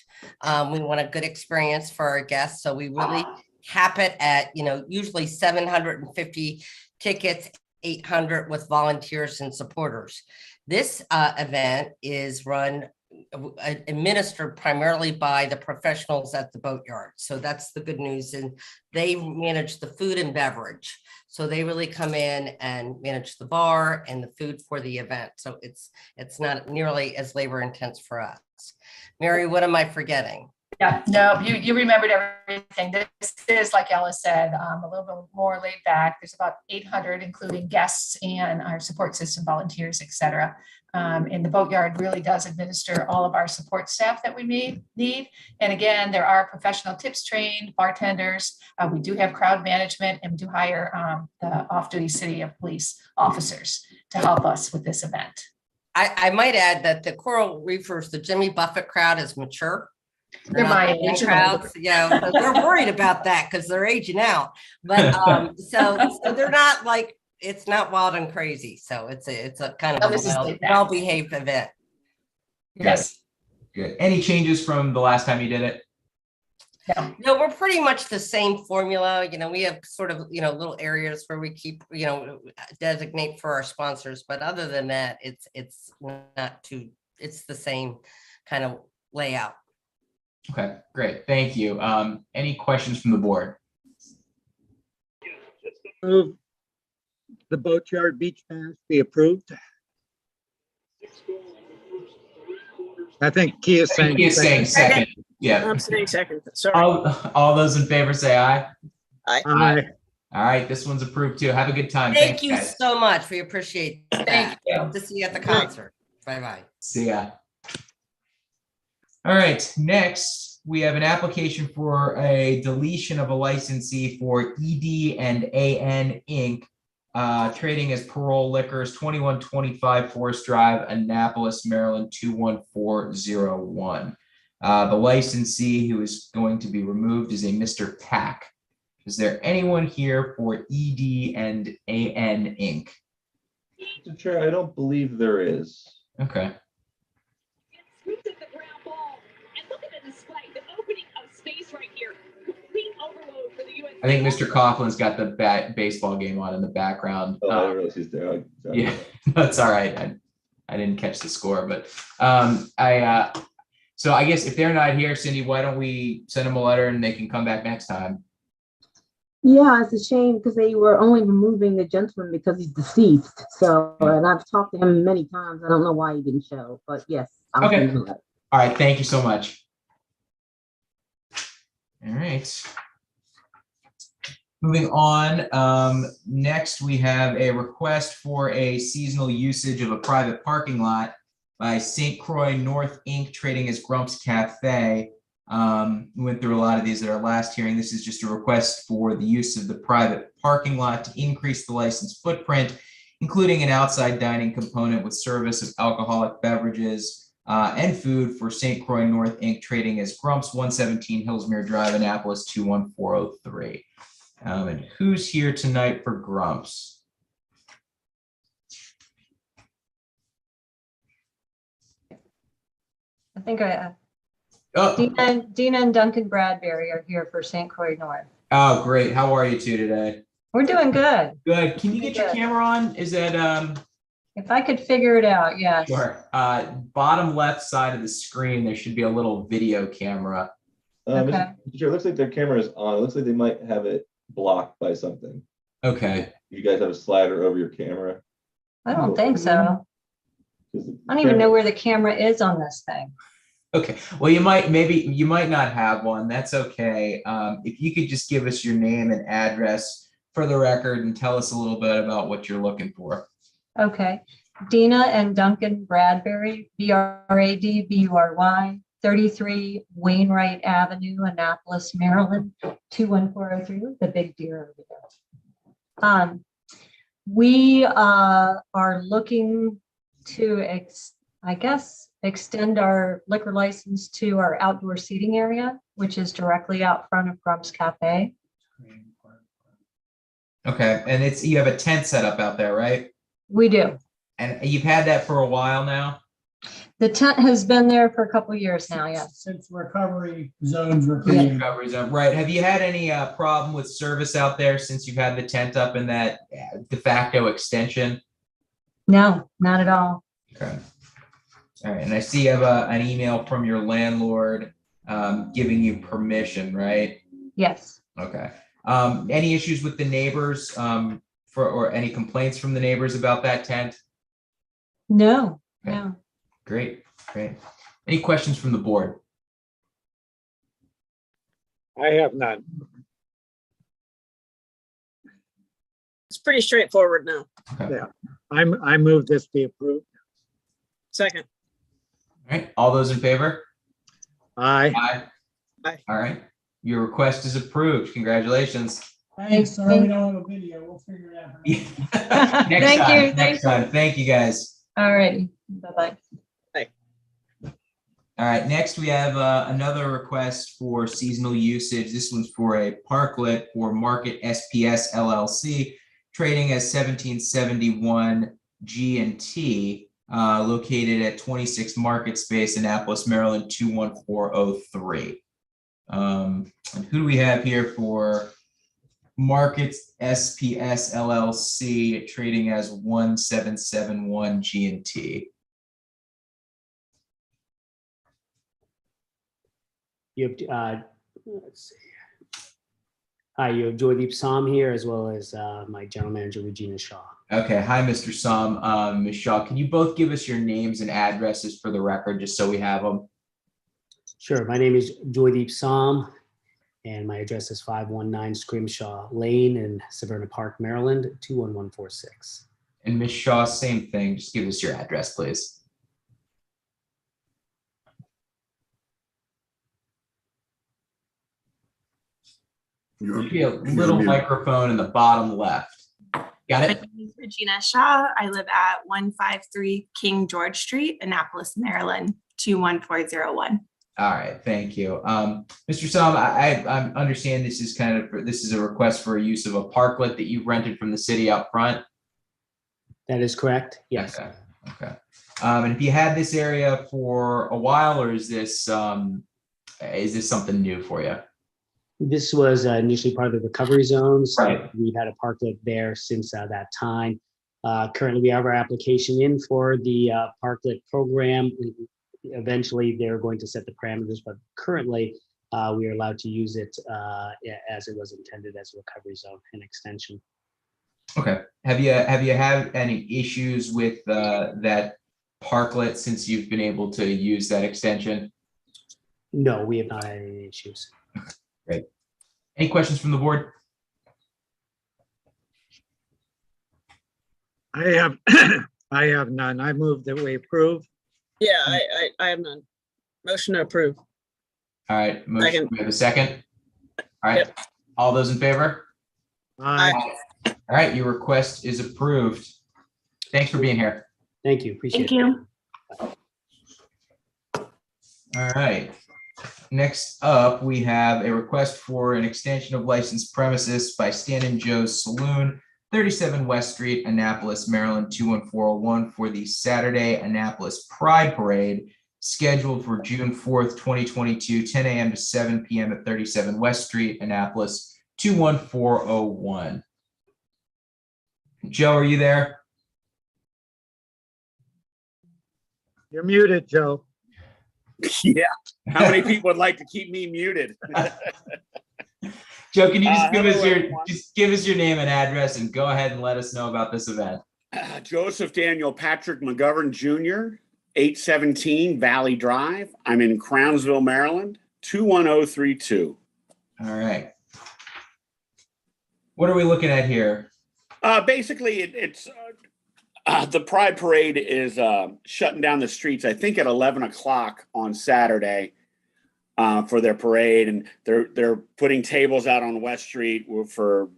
We want a good experience for our guests, so we really cap it at, usually 750 tickets, 800 with volunteers and supporters. This event is run administered primarily by the professionals at the Boatyard. So that's the good news. And they manage the food and beverage. So they really come in and manage the bar and the food for the event. So it's not nearly as labor intense for us. Mary, what am I forgetting? Yeah, no, you remembered everything. This is, like Ella said, a little bit more laid back. There's about 800, including guests and our support system volunteers, et cetera. And the Boatyard really does administer all of our support staff that we need. And again, there are professional tips trained, bartenders. We do have crowd management, and we do hire the off-duty city of police officers to help us with this event. I might add that the Coral Reefers, the Jimmy Buffett crowd is mature. They're my young age. crowds. Yeah, we're worried about that because they're aging out. But so they're not like, it's not wild and crazy. So it's a kind of a well-behaved event. Yes. Good. Any changes from the last time you did it? No, we're pretty much the same formula. You know, we have sort of, little areas where we keep, designate for our sponsors. But other than that, it's not too, it's the same kind of layout. Okay, great. Thank you. Any questions from the board? Move the Boatyard Beach Pass be approved. I think Key is saying. Key is saying second. Yeah. I'm saying second. Sorry. All those in favor say aye. Aye. All right, this one's approved too. Have a good time. Thank Thanks, you guys. so much. We appreciate that. Thank you. Hope to see you at the concert. Bye-bye. See ya. All right, next we have an application for a deletion of a licensee for ED and AN Inc. Trading as Parole Liquors, 2125 Forest Drive, Annapolis, Maryland, 21401. The licensee who is going to be removed is a Mr. Pack. Is there anyone here for ED and AN Inc.? Mr. Chair, I don't believe there is. Okay. I think Mr. Coughlin's got the baseball game on in the background. Oh, I didn't realize he's there. Yeah, that's all right. I didn't catch the score, but so I guess if they're not here, Cindy, why don't we send them a letter and they can come back next time? Yeah, it's a shame because they were only removing the gentleman because he's deceased. So, and I've talked to him many times. I don't know why he didn't show, but yes. I'll Okay. send him a letter. All right. Thank you so much. All right. Moving on, next we have a request for a seasonal usage of a private parking lot by St. Croix North Inc. trading as Grump's Cafe. We went through a lot of these at our last hearing. This is just a request for the use of the private parking lot to increase the license footprint, including an outside dining component with service of alcoholic beverages and food for St. Croix North Inc. trading as Grump's, 117 Hillsmere Drive, Annapolis, 21403. And who's here tonight for Grump's? I think Oh, Dina and Duncan Bradbury are here for St. Croix North. oh, great. How are you two today? We're doing good. Good. Can you get your Good. camera on? Is that If I could figure it out, yes. sure. Bottom left side of the screen, there should be a little video camera. Okay. Mr. Chair, it looks like their camera is on. It looks like they might have it blocked by something. Okay. You guys have a slider over your camera? I don't think so. I don't even know where the camera is on this thing. Okay. Well, you might not have one. That's okay. If you could just give us your name and address for the record and tell us a little bit about what you're looking for. Okay. Dina and Duncan Bradbury, BRADBURY, 33 Wainwright Avenue, Annapolis, Maryland, 21403, the big deer over there. We are looking to, extend our liquor license to our outdoor seating area, which is directly out front of Grump's Cafe. Okay. And you have a tent set up out there, right? We do. And you've had that for a while now? The tent has been there for a couple of years now, yes. Since recovery zones were created. Recovery zone, right. Have you had any problem with service out there since you've had the tent up in that de facto extension? No, not at all. Okay. All right, and I see you have an email from your landlord giving you permission, right? Yes. Okay. Any issues with the neighbors or any complaints from the neighbors about that tent? No, Okay. no. Great, great. Any questions from the board? I have none. It's pretty straightforward now. Okay. Yeah. I move this be approved. Second. All right, all those in favor? Aye. Aye. Aye. All right, your request is approved. Congratulations. Thanks, sorry we don't have a video, we'll figure it out. Next time. Thank you, guys. All righty. Bye-bye. All right, next we have another request for seasonal usage. This one's for a parklet for Market SPS LLC, trading as 1771 G&T, located at 26 Market Space, Annapolis, Maryland, 21403. And who do we have here for Market SPS LLC, trading as 1771 G&T? You have, let's see. Hi, you have Joydeep Sam here, as well as my general manager, Regina Shaw. Okay, hi, Mr. Sam, Ms. Shaw. Can you both give us your names and addresses for the record, just so we have them? Sure, my name is Joydeep Sam, and my address is 519 Scrimshaw Lane in Severna Park, Maryland, 21146. And Ms. Shaw, same thing. Just give us your address, please. Maybe a little microphone in the bottom left. Got it? My name is Regina Shaw. I live at 153 King George Street, Annapolis, Maryland, 21401. All right, thank you. Mr. Sam, I understand this is this is a request for use of a parklet that you rented from the city out front. That is correct, yes. Okay, okay. And have you had this area for a while, or is this something new for you? This was initially part of the recovery zones. Right. We've had a parklet there since that time. Currently, we have our application in for the parklet program. Eventually, they're going to set the parameters, but currently, we are allowed to use it as it was intended as a recovery zone and extension. Okay. Have you had any issues with that parklet since you've been able to use that extension? No, we have not had any issues. Great. Any questions from the board? I have I have none. I move that we approve. Yeah, I have none. Motion to approve. All right. Motion. Second. We have a second. All right. Yep. All those in favor? Aye. All right. Your request is approved. Thanks for being here. Thank you. Appreciate Thank you. All right. Next up, we have a request for an extension of licensed premises by Stan & Joe's Saloon, 37 West Street, Annapolis, Maryland, 21401 for the Saturday Annapolis Pride Parade, scheduled for June 4th, 2022, 10 a.m. to 7 p.m. at 37 West Street, Annapolis, 21401. Joe, are you there? You're muted, Joe. Yeah. How many people would like to keep me muted? Joe, can you just give us hello, your everyone. name and address and go ahead and let us know about this event? Joseph Daniel Patrick McGovern Jr., 817 Valley Drive. I'm in Crownsville, Maryland, 21032. All right. What are we looking at here? Basically, it's the Pride Parade is shutting down the streets, I think at 11 o'clock on Saturday for their parade. And they're putting tables out on West Street for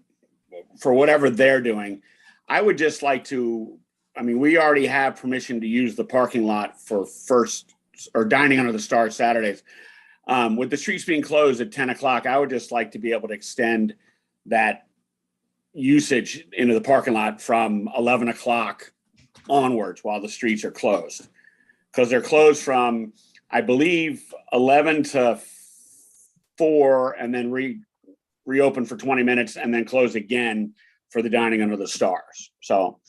whatever they're doing. I would just like to, we already have permission to use the parking lot for dining under the stars Saturdays. With the streets being closed at 10 o'clock, I would just like to be able to extend that usage into the parking lot from 11 o'clock onwards while the streets are closed, because they're closed from, I believe, 11 to 4 and then reopen for 20 minutes and then close again for the dining under the stars. So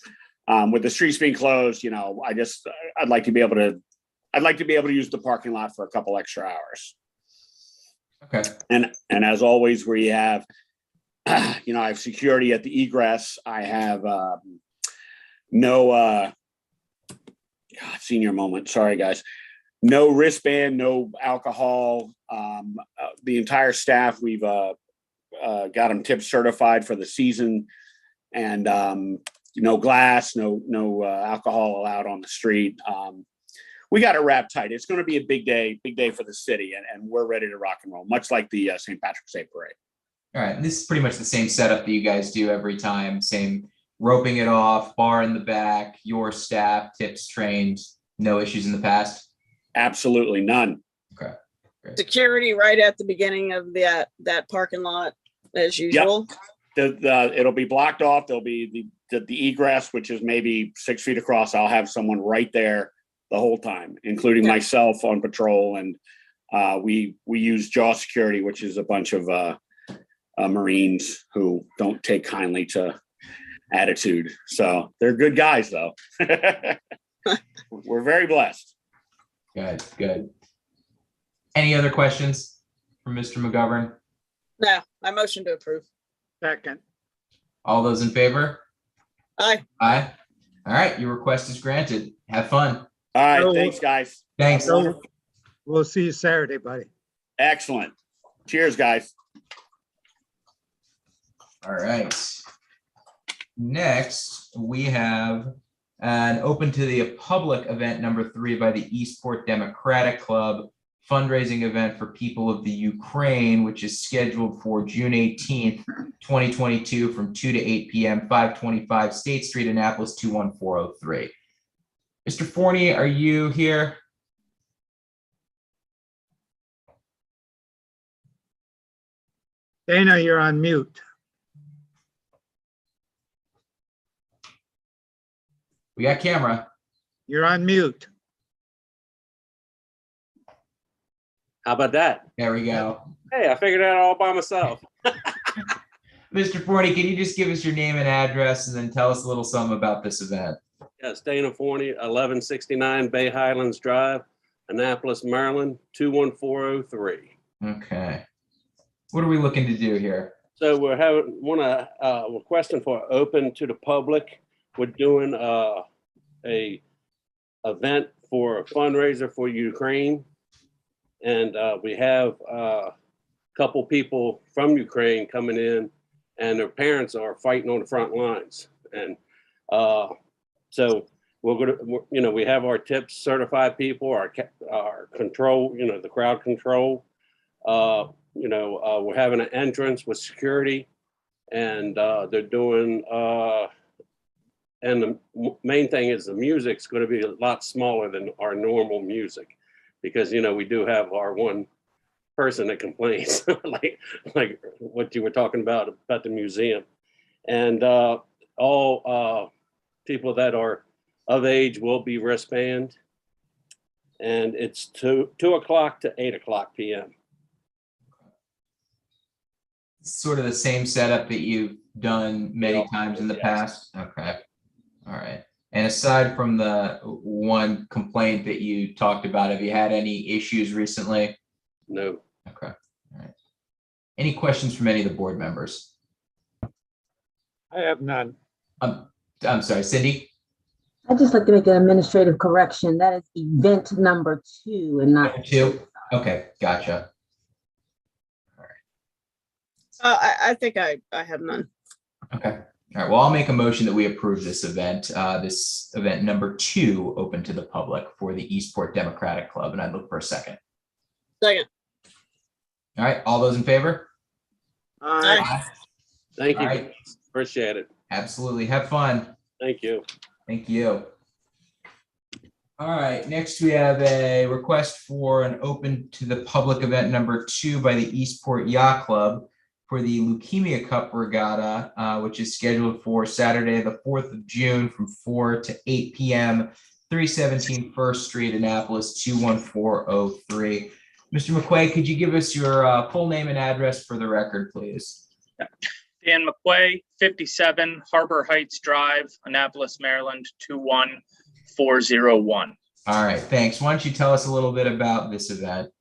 with the streets being closed, I'd like to be able to I'd like to be able to use the parking lot for a couple extra hours. Okay. And as always, where you have, I have security at the egress. I have senior moment. Sorry, guys. No wristband, no alcohol. The entire staff, we've got them tip certified for the season, and no glass, no alcohol allowed on the street. We got it wrapped tight. It's going to be a big day for the city, and we're ready to rock and roll, much like the St. Patrick's Day parade. All right. And this is pretty much the same setup that you guys do every time. Same roping it off, bar in the back, your staff, tips trained, no issues in the past? Absolutely none. Okay. Great. Security right at the beginning of that parking lot as usual. Yep. It'll be blocked off. There'll be the egress, which is maybe 6 feet across. I'll have someone right there the whole time, including myself on patrol. And we use Jaw Security, which is a bunch of Marines who don't take kindly to attitude. So they're good guys, though. We're very blessed. Good. Any other questions from Mr. McGovern? No, I motion to approve. Second. All those in favor? Aye. Aye. All right, your request is granted. Have fun. All right, thanks, guys. Thanks. We'll see you Saturday, buddy. Excellent. Cheers, guys. All right. Next, we have an open to the public event number 3 by the Eastport Democratic Club, fundraising event for people of the Ukraine, which is scheduled for June 18th, 2022 from 2 to 8 p.m., 525 State Street, Annapolis, 21403. Mr. Forney, are you here? Dana, you're on mute. We got camera. You're on mute. How about that? There we go. Hey, I figured it out all by myself. Mr. Forney, can you just give us your name and address and then tell us a little something about this event? Yes, Dana Forney, 1169 Bay Highlands Drive, Annapolis, Maryland, 21403. Okay. What are we looking to do here? So we're requesting for open to the public. We're doing a event for a fundraiser for Ukraine. And we have a couple people from Ukraine coming in, and their parents are fighting on the front lines. And so we're going to, we have our tips certified people, our control, the crowd control. We're having an entrance with security, and they're doing, and the main thing is the music's going to be a lot smaller than our normal music, because, we do have our one person that complains, like what you were talking about the museum. And all people that are of age will be wristband. And it's 2 o'clock to 8 o'clock p.m. Sort of the same setup that you've done many times in the past? Okay. All right. And aside from the one complaint that you talked about, have you had any issues recently? No. Okay. All right. Any questions from any of the board members? I have none. I'm sorry, Cindy? I'd just like to make an administrative correction. That is event number 2 and not 2. Okay, gotcha. I think I have none. Okay. All right. Well, I'll make a motion that we approve this event number 2, open to the public for the Eastport Democratic Club. And I'd look for a second. Second. All right. All those in favor? Aye. Thank you. All right. Appreciate it. Absolutely. Have fun. Thank you. Thank you. All right. Next, we have a request for an open to the public event number 2 by the Eastport Yacht Club for the Leukemia Cup Regatta, which is scheduled for Saturday, the 4th of June from 4 to 8 p.m., 317 First Street, Annapolis, 21403. Mr. McQuay, could you give us your full name and address for the record, please? Dan McQuay, 57 Harbor Heights Drive, Annapolis, Maryland, 21401. All right, thanks. Why don't you tell us a little bit about this event?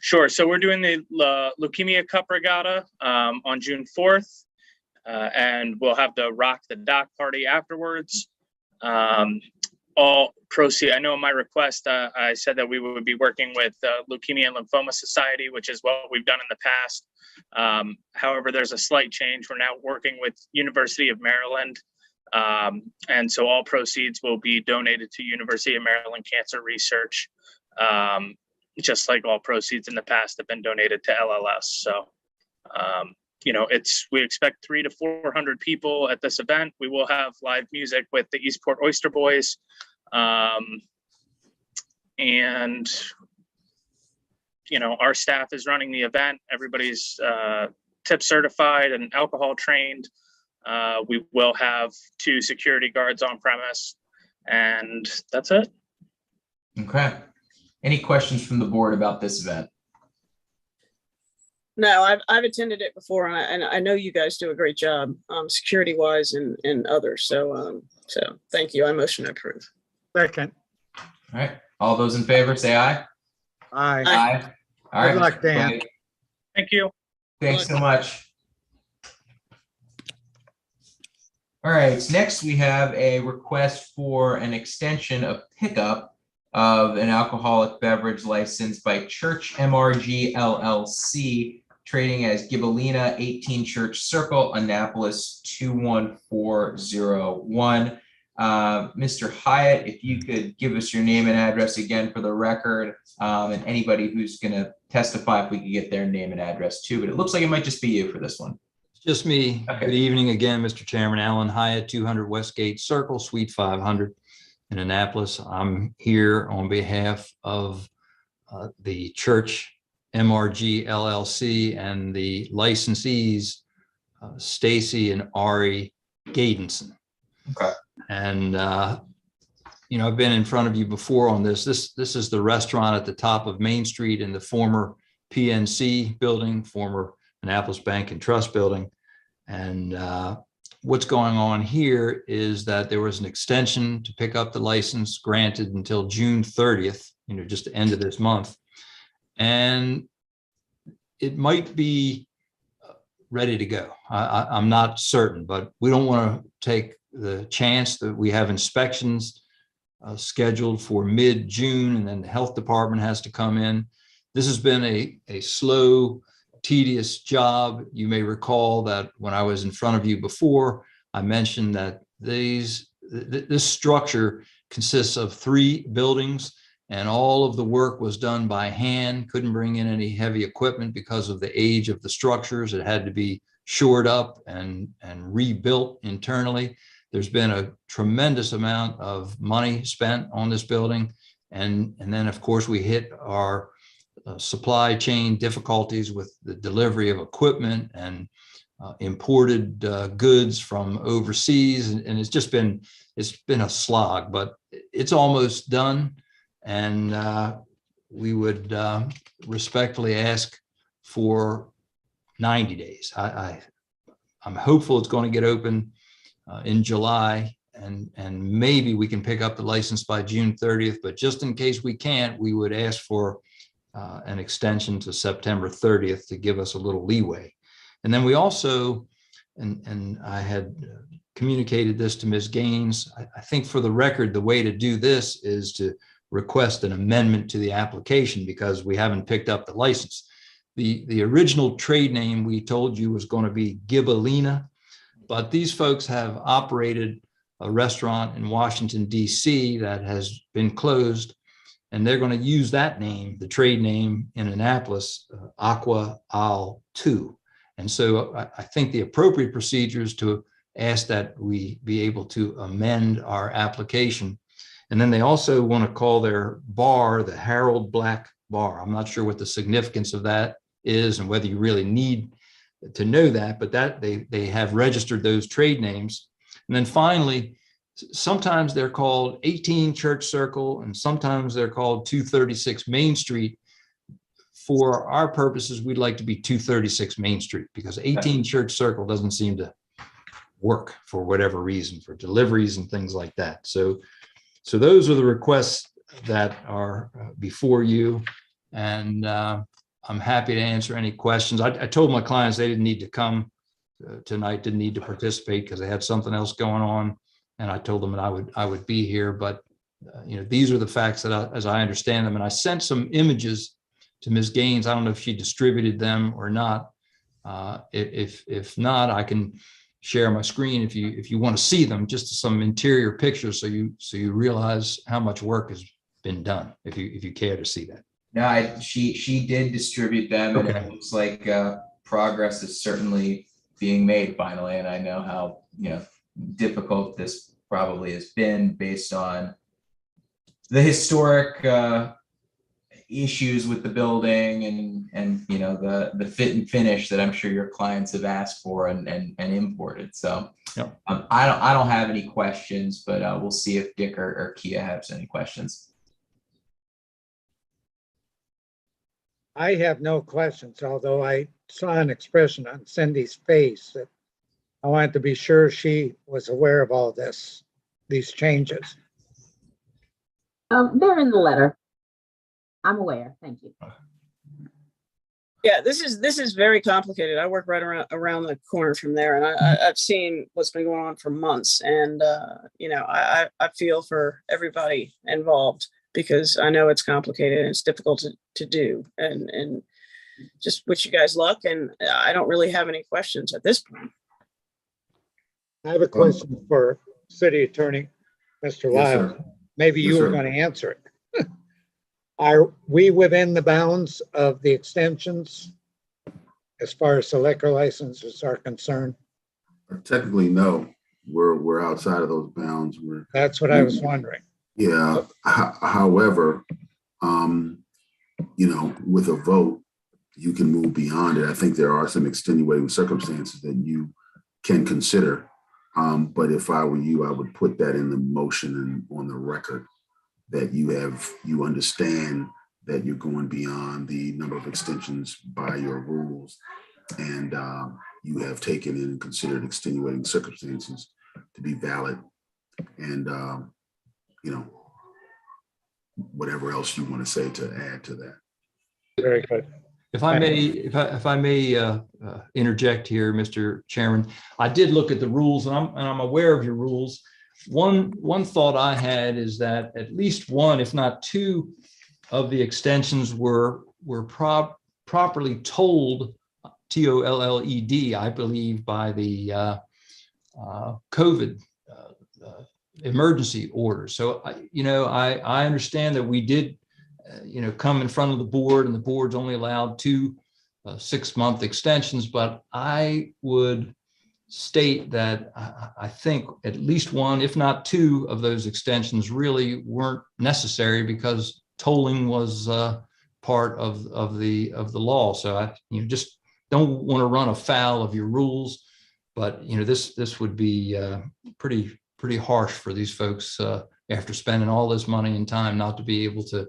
Sure. So we're doing the Leukemia Cup Regatta on June 4th, and we'll have the Rock the Dock party afterwards. All proceed. I know in my request, I said that we would be working with Leukemia and Lymphoma Society, which is what we've done in the past. However, there's a slight change. We're now working with University of Maryland. And so all proceeds will be donated to University of Maryland Cancer Research, just like all proceeds in the past have been donated to LLS. So, we expect 300 to 400 people at this event. We will have live music with the Eastport Oyster Boys. Our staff is running the event. Everybody's tip certified and alcohol trained. We will have 2 security guards on premise, and that's it. Okay. Any questions from the board about this event? No, I've attended it before, and I know you guys do a great job, security wise and others. So thank you. I motion to approve. Second. All right. All those in favor, say aye. Aye. Aye. All right. Good luck, Dan. Thank you. Thanks so much. All right, next we have a request for an extension of pickup of an alcoholic beverage license by Church MRG LLC, trading as Gibellina, 18 Church Circle, Annapolis 21401. Mr. Hyatt, if you could give us your name and address again for the record, and anybody who's going to testify, if we could get their name and address too, but it looks like it might just be you for this one. Just me. Okay. Good evening again, Mr. Chairman. Alan Hyatt, 200 Westgate Circle, Suite 500 in Annapolis. I'm here on behalf of the Church MRG LLC and the licensees, Stacy and Ari Gadenson. Okay. And, I've been in front of you before on this. This is the restaurant at the top of Main Street in the former PNC building, former Annapolis Bank and Trust building. And what's going on here is that there was an extension to pick up the license granted until June 30th, just the end of this month. And it might be ready to go. I'm not certain, but we don't want to take the chance that we have inspections scheduled for mid-June, and then the health department has to come in. This has been a slow, tedious job. You may recall that when I was in front of you before, I mentioned that this structure consists of 3 buildings, and all of the work was done by hand. Couldn't bring in any heavy equipment because of the age of the structures. It had to be shored up and rebuilt internally. There's been a tremendous amount of money spent on this building. And then, of course, we hit our supply chain difficulties with the delivery of equipment and imported goods from overseas. And it's been a slog, but it's almost done. And we would respectfully ask for 90 days. I'm hopeful it's going to get open in July, and maybe we can pick up the license by June 30th, but just in case we can't, we would ask for an extension to September 30th to give us a little leeway. And then we also, and I had communicated this to Ms. Gaines, I think for the record, the way to do this is to request an amendment to the application because we haven't picked up the license. The original trade name we told you was going to be Gibellina, but these folks have operated a restaurant in Washington, D.C. that has been closed, and they're going to use that name, the trade name in Annapolis, Aqua Al 2. And so I think the appropriate procedure is to ask that we be able to amend our application. And then they also want to call their bar the Harold Black Bar. I'm not sure what the significance of that is and whether you really need to know that, but that they have registered those trade names. And then finally, sometimes they're called 18 Church Circle and sometimes they're called 236 Main Street. For our purposes, we'd like to be 236 Main Street because 18 Church Circle doesn't seem to work for whatever reason, for deliveries and things like that. So those are the requests that are before you. And I'm happy to answer any questions. I told my clients they didn't need to come tonight, didn't need to participate because they had something else going on. And I told them that I would be here, but these are the facts that as I understand them. And I sent some images to Ms. Gaines. I don't know if she distributed them or not. If not, I can share my screen if you want to see them, just some interior pictures so you realize how much work has been done, if you care to see that. No, she did distribute them, and it looks like progress is certainly being made finally. And I know how difficult this probably has been based on the historic issues with the building and the fit and finish that I'm sure your clients have asked for and imported. So yep. I don't have any questions, but we'll see if Dick or Kia has any questions. I have no questions, although I saw an expression on Cindy's face that I wanted to be sure she was aware of all these changes. They're in the letter. I'm aware. Thank you. Yeah, this is very complicated. I work right around the corner from there, and I've seen what's been going on for months. And I feel for everybody involved because I know it's complicated and it's difficult to do. And just wish you guys luck. And I don't really have any questions at this point. I have a question for City Attorney, Mr. Lyle. Sir. Maybe you were going to answer it. Are we within the bounds of the extensions as far as the liquor licenses are concerned? Technically, no. We're outside of those bounds. That's what I was wondering. Yeah. However, with a vote, you can move beyond it. I think there are some extenuating circumstances that you can consider. But if I were you, I would put that in the motion and on the record that you understand that you're going beyond the number of extensions by your rules, and you have taken in and considered extenuating circumstances to be valid, and whatever else you want to say to add to that. Very good. If I may interject here, Mr. Chairman, I did look at the rules, and I'm aware of your rules. One thought I had is that at least one, if not two, of the extensions were properly tolled, TOLLED, I believe, by the COVID emergency order. So I understand that we did come in front of the board, and the board's only allowed 2 6-month extensions, but I would state that I think at least one, if not two, of those extensions really weren't necessary because tolling was part of the law. So I just don't want to run afoul of your rules, but this would be pretty harsh for these folks after spending all this money and time not to be able to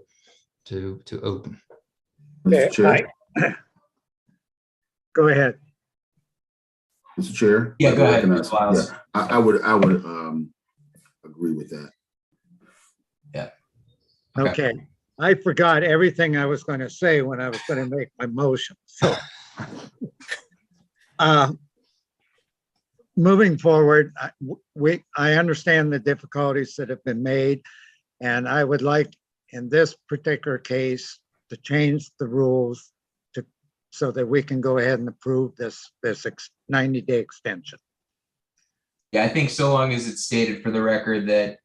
open. Mr. Chair. Go ahead. Mr. Chair. Yeah, go ahead. Yeah, I would agree with that. Yeah. Okay. I forgot everything I was going to say when I was going to make my motion. So moving forward, I understand the difficulties that have been made, and I would like in this particular case to change the rules so that we can go ahead and approve this 90-day extension. Yeah, I think so long as it's stated for the record that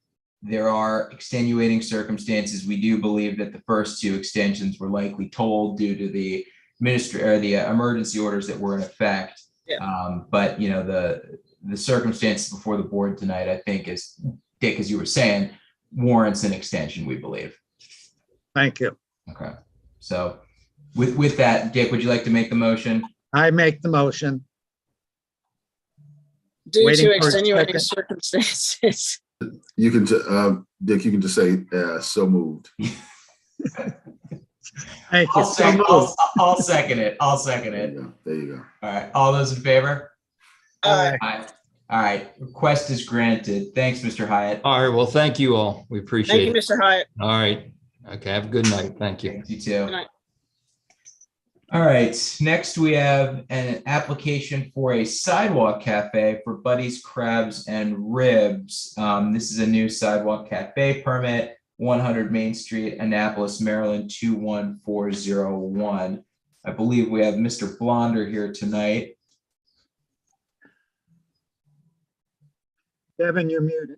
there are extenuating circumstances, we do believe that the first 2 extensions were likely tolled due to the emergency orders that were in effect. Yeah. But the circumstances before the board tonight, I think, is, Dick, as you were saying, warrants an extension, we believe. Thank you. Okay. So with that, Dick, would you like to make the motion? I make the motion. Due to extenuating circumstances. You can, Dick, you can just say, so moved. Thank you. I'll second it. I'll second it. There you go. All right. All those in favor? Aye. Aye. All right, request is granted. Thanks, Mr. Hyatt. All right, well, thank you all. We Thank appreciate you, it. Mr. Hyatt. All right. Okay, have a good night. Thank you. You too. Good night. All right, next we have an application for a Sidewalk Cafe for Buddy's Crabs and Ribs. This is a new Sidewalk Cafe permit, 100 Main Street, Annapolis, Maryland, 21401. I believe we have Mr. Blonder here tonight. Devin, you're muted.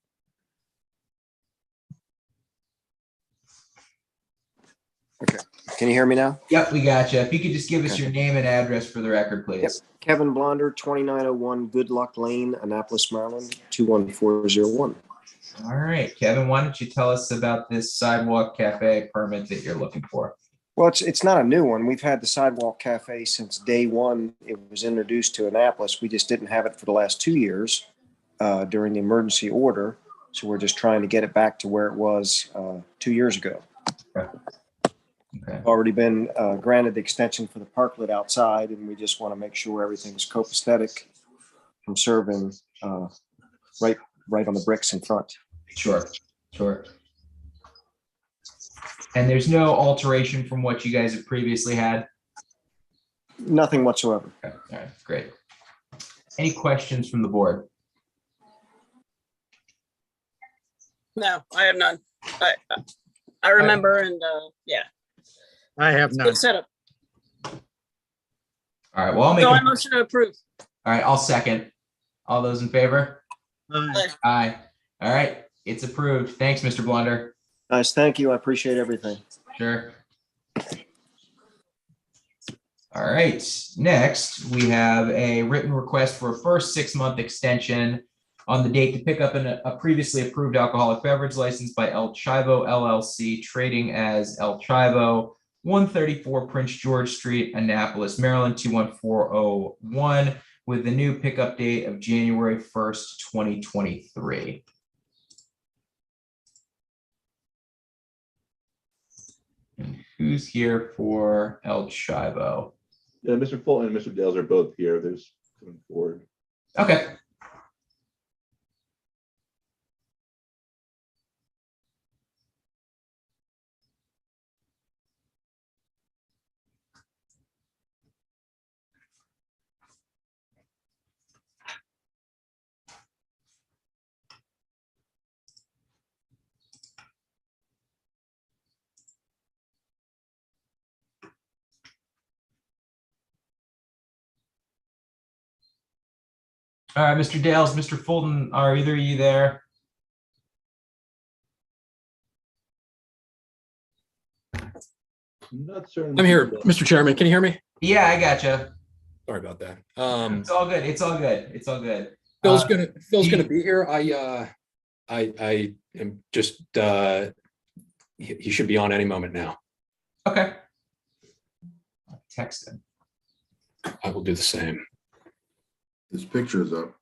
Okay, can you hear me now? Yep, we got you. If you could just give us Okay. your name and address for the record, please. Kevin Blonder, 2901 Good Luck Lane, Annapolis, Maryland, 21401. All right, Kevin, why don't you tell us about this Sidewalk Cafe permit that you're looking for? Well, it's not a new one. We've had the Sidewalk Cafe since day one. It was introduced to Annapolis. We just didn't have it for the last 2 years during the emergency order. So we're just trying to get it back to where it was 2 years ago. Okay. Already been granted the extension for the parklet outside, and we just want to make sure everything's copacetic from serving right on the bricks in front. Sure, sure. And there's no alteration from what you guys have previously had? Nothing whatsoever. Okay. All right, great. Any questions from the board? No, I have none. I remember, and yeah. I have none. Good setup. All right, well, I'll make So a- I motion to approve. All right, I'll second. All those in favor? Aye. Aye. All right, it's approved. Thanks, Mr. Blunder. Nice, thank you. I appreciate everything. Sure. All right, next we have a written request for a first 6-month extension on the date to pick up a previously approved alcoholic beverage license by El Chivo LLC, trading as El Chivo, 134 Prince George Street, Annapolis, Maryland, 21401, with the new pickup date of January 1st, 2023. And who's here for El Chivo? Yeah, Mr. Fulton and Mr. Dales are both here. There's coming forward. Okay. All right, Mr. Dales, Mr. Fulton, are either of you there? I'm here, Mr. Chairman. Can you hear me? Yeah, I gotcha. Sorry about that. It's all good. It's all good. It's all good. Phil's gonna be here. I am just he should be on any moment now. Okay. I'll text him. I will do the same. His picture is up.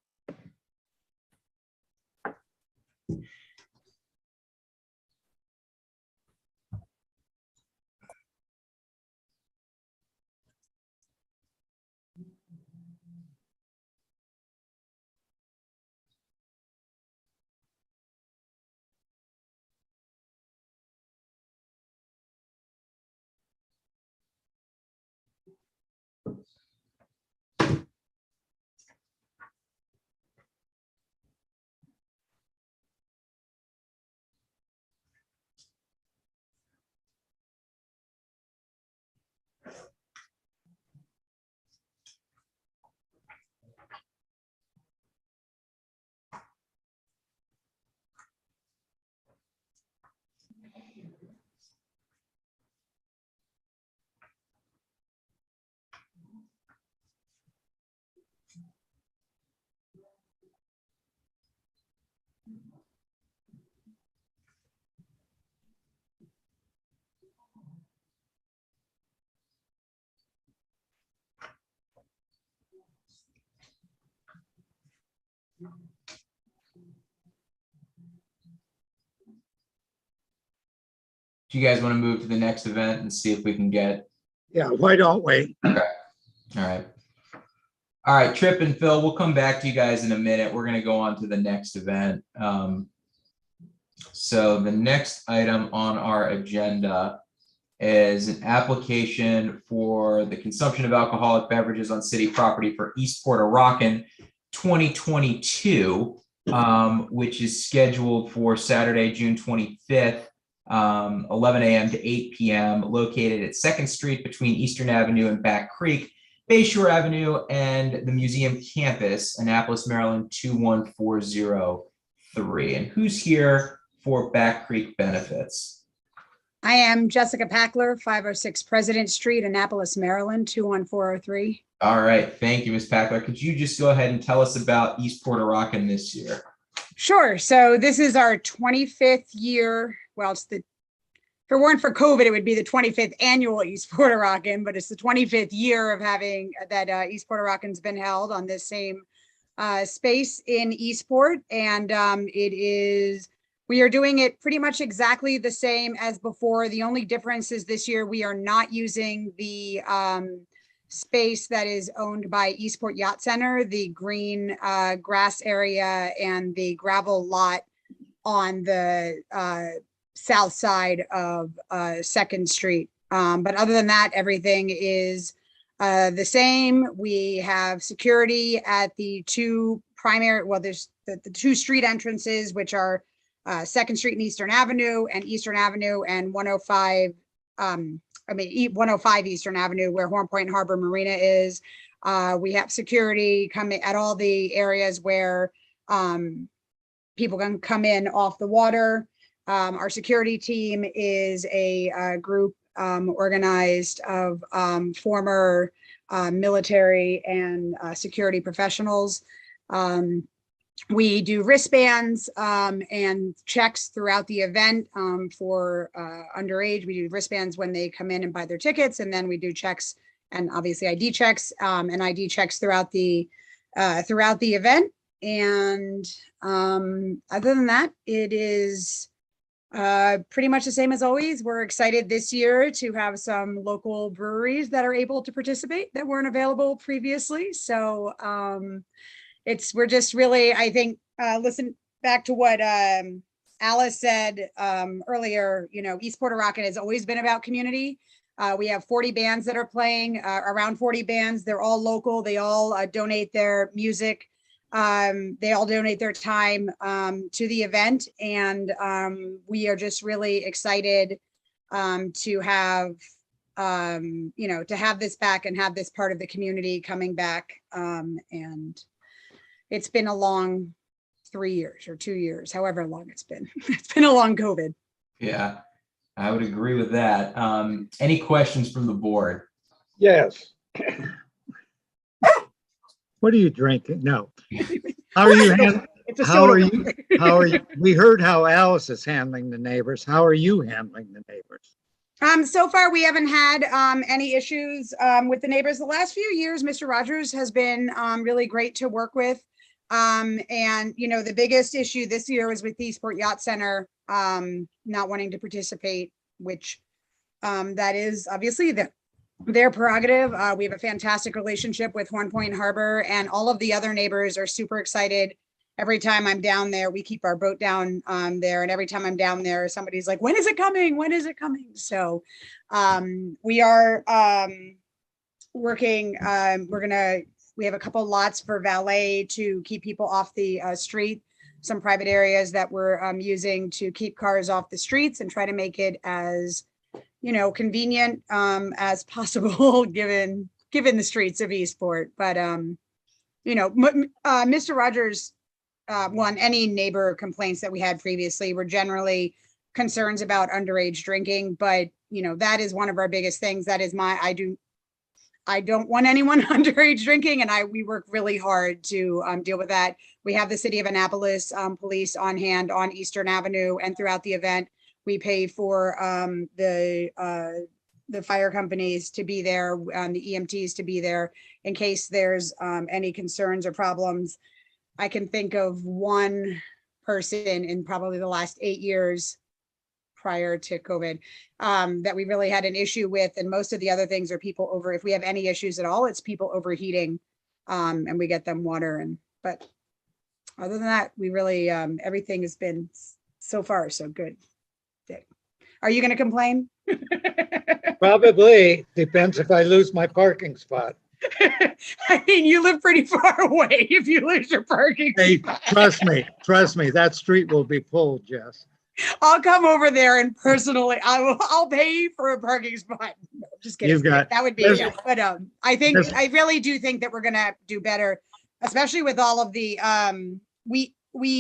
Do you guys want to move to the next event and see if we can get? Yeah, why don't we? Okay. All right. All right, Trip and Phil, we'll come back to you guys in a minute. We're going to go on to the next event. So the next item on our agenda is an application for the consumption of alcoholic beverages on city property for Eastport 2022, which is scheduled for Saturday, June 25th, 11 a.m. to 8 p.m., located at 2nd Street between Eastern Avenue and Back Creek, Bayshore Avenue, and the museum campus, Annapolis, Maryland, 21403. And who's here for Back Creek benefits? I am Jessica Packler, 506 President Street, Annapolis, Maryland, 21403. All right, thank you, Ms. Packler. Could you just go ahead and tell us about Eastport this year? Sure. So this is our 25th year. Well, it's if it weren't for COVID, it would be the 25th annual East Puerto Rockin', but it's the 25th year of having that East Puerto Rockin's been held on this same space in Eastport. And we are doing it pretty much exactly the same as before. The only difference is this year we are not using the space that is owned by Eastport Yacht Center, the green grass area and the gravel lot on the south side of 2nd Street. But other than that, everything is the same. We have security at the two primary, well, there's the two street entrances, which are 2nd Street and Eastern Avenue, and 105 Eastern Avenue, where Horn Point Harbor Marina is. We have security coming at all the areas where people can come in off the water. Our security team is a group organized of former military and security professionals. We do wristbands and checks throughout the event for underage. We do wristbands when they come in and buy their tickets, and then we do checks and obviously ID checks and ID checks throughout the event. And other than that, it is pretty much the same as always. We're excited this year to have some local breweries that are able to participate that weren't available previously. So we're just really, I think, listen back to what Alice said earlier, East Puerto Rockin' has always been about community. We have 40 bands that are playing, around 40 bands. They're all local. They all donate their music. They all donate their time to the event. And we are just really excited to have, to have this back and have this part of the community coming back. And it's been a long 3 years or 2 years, however long it's been. It's been a long COVID. Yeah, I would agree with that. Any questions from the board? Yes. What are you drinking? No. How are you? How are you? We heard how Alice is handling the neighbors. How are you handling the neighbors? So far, we haven't had any issues with the neighbors. The last few years, Mr. Rogers has been really great to work with. And, the biggest issue this year was with the Eastport Yacht Center not wanting to participate, which that is obviously their prerogative. We have a fantastic relationship with Horn Point Harbor, and all of the other neighbors are super excited. Every time I'm down there, we keep our boat down there. And every time I'm down there, somebody's like, when is it coming? When is it coming? So we are working. We have a couple lots for valet to keep people off the street, some private areas that we're using to keep cars off the streets and try to make it as, convenient as possible given the streets of Eastport. But, Mr. Rogers, any neighbor complaints that we had previously were generally concerns about underage drinking, but that is one of our biggest things. That is I don't want anyone underage drinking, and we work really hard to deal with that. We have the City of Annapolis police on hand on Eastern Avenue and throughout the event. We pay for the fire companies to be there, the EMTs to be there in case there's any concerns or problems. I can think of one person in probably the last 8 years prior to COVID that we really had an issue with. And most of the other things are people if we have any issues at all, it's people overheating and we get them water but other than that, we really, everything has been so far so good. Dick, are you going to complain? Probably, depends if I lose my parking spot. I mean, you live pretty far away if you lose your parking Hey, spot. trust me, that street will be full, Jess. I'll come over there and personally, I'll pay you for a parking spot. No, just kidding. You've got- That would be, there's- yeah. But I really do think that we're gonna do better, especially with all of the, we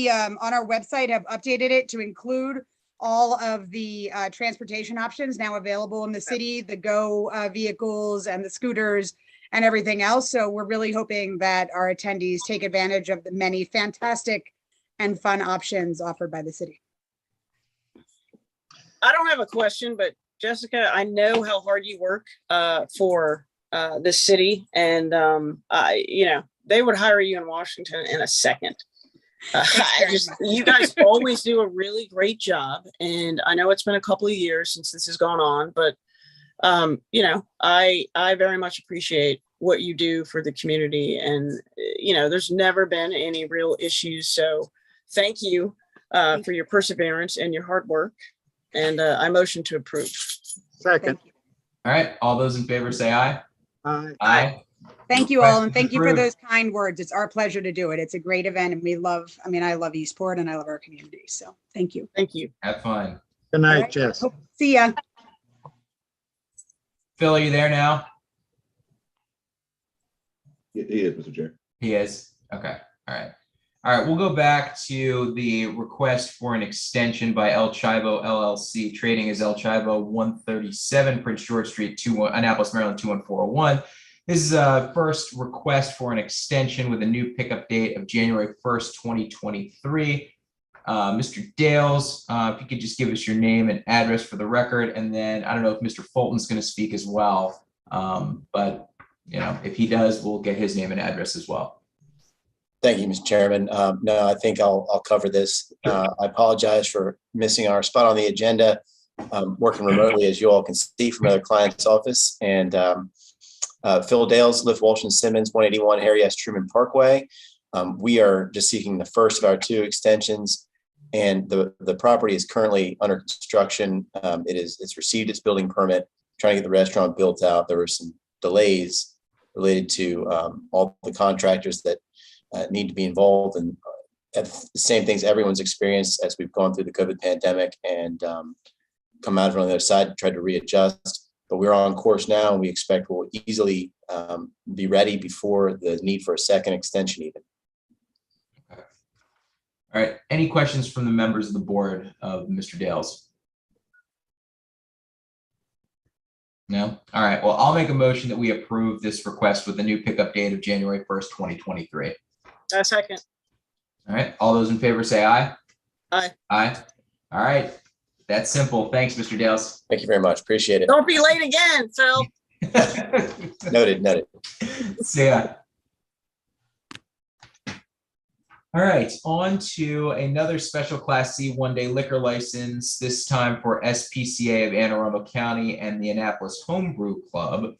on our website have updated it to include all of the transportation options now available in the city, the Go vehicles and the scooters and everything else. So we're really hoping that our attendees take advantage of the many fantastic and fun options offered by the city. I don't have a question, but Jessica, I know how hard you work for this city, and they would hire you in Washington in a second. You guys always do a really great job, and I know it's been a couple of years since this has gone on, but I very much appreciate what you do for the community, and there's never been any real issues. So thank you for your perseverance and your hard work. And I motion to approve. Second. All right, all those in favor say aye. Aye. Aye. Thank you all, and Request thank you for approved. those kind words. It's our pleasure to do it. It's a great event, and I love Eastport and I love our community. So thank you. Thank you. Have fun. Good night, All right. Jess. See ya. Phil, are you there now? He is, Mr. Chair. He is. Okay. All right. All right. We'll go back to the request for an extension by El Chivo LLC, trading as El Chivo 137 Prince George Street, Annapolis, Maryland 21401. This is a first request for an extension with a new pickup date of January 1st, 2023. Mr. Dales, if you could just give us your name and address for the record, and then I don't know if Mr. Fulton's going to speak as well, but if he does, we'll get his name and address as well. Thank you, Mr. Chairman. No, I think I'll cover this. I apologize for missing our spot on the agenda. Working remotely, as you all can see, from another client's office. And Phil Dales, Lift Walsh and Simmons, 181 Harry S. Truman Parkway. We are just seeking the first of our two extensions, and the property is currently under construction. It's received its building permit, trying to get the restaurant built out. There were some delays related to all the contractors that need to be involved, and the same things everyone's experienced as we've gone through the COVID pandemic and come out on the other side and try to readjust. But we're on course now, and we expect we'll easily be ready before the need for a second extension even. Okay. All right. Any questions from the members of the board of Mr. Dales? No? All right. Well, I'll make a motion that we approve this request with a new pickup date of January 1st, 2023. A second. All right. All those in favor say aye. Aye. Aye. All right. That's simple. Thanks, Mr. Dales. Thank you very much. Appreciate it. Don't be late again, Phil. Noted. See ya. All right, on to another special Class C one-day liquor license, this time for SPCA of Anne Arundel County and the Annapolis Homebrew Club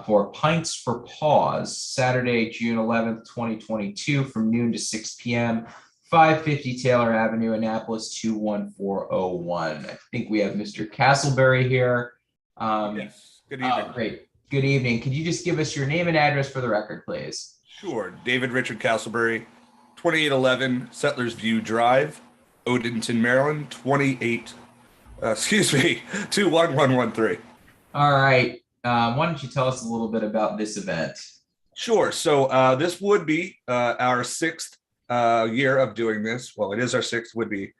for Pints for Paws, Saturday, June 11th, 2022, from noon to 6 p.m., 550 Taylor Avenue, Annapolis 21401. I think we have Mr. Castleberry here. Yes. Good evening. Great. Good evening. Could you just give us your name and address for the record, please? Sure. David Richard Castleberry, 2811 Settlers View Drive, Odenton, Maryland, 21113. All right. Why don't you tell us a little bit about this event? Sure. So this would be our sixth year of doing this. Well, it is our sixth, would be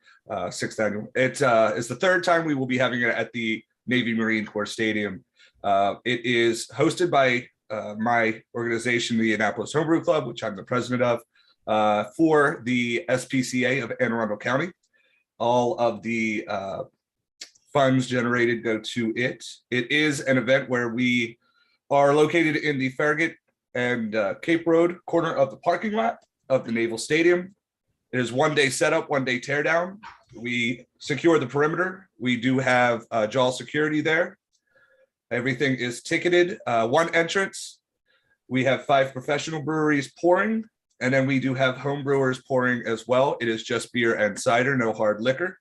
sixth annual. It's the third time we will be having it at the Navy Marine Corps Stadium. It is hosted by my organization, the Annapolis Homebrew Club, which I'm the president of, for the SPCA of Anne Arundel County. All of the funds generated go to it. It is an event where we are located in the Farragut and Cape Road corner of the parking lot of the Naval Stadium. It is one day setup, one day teardown. We secure the perimeter. We do have JAWS security there. Everything is ticketed. One entrance We have 5 professional breweries pouring, and then we do have home brewers pouring as well. It is just beer and cider, no hard liquor.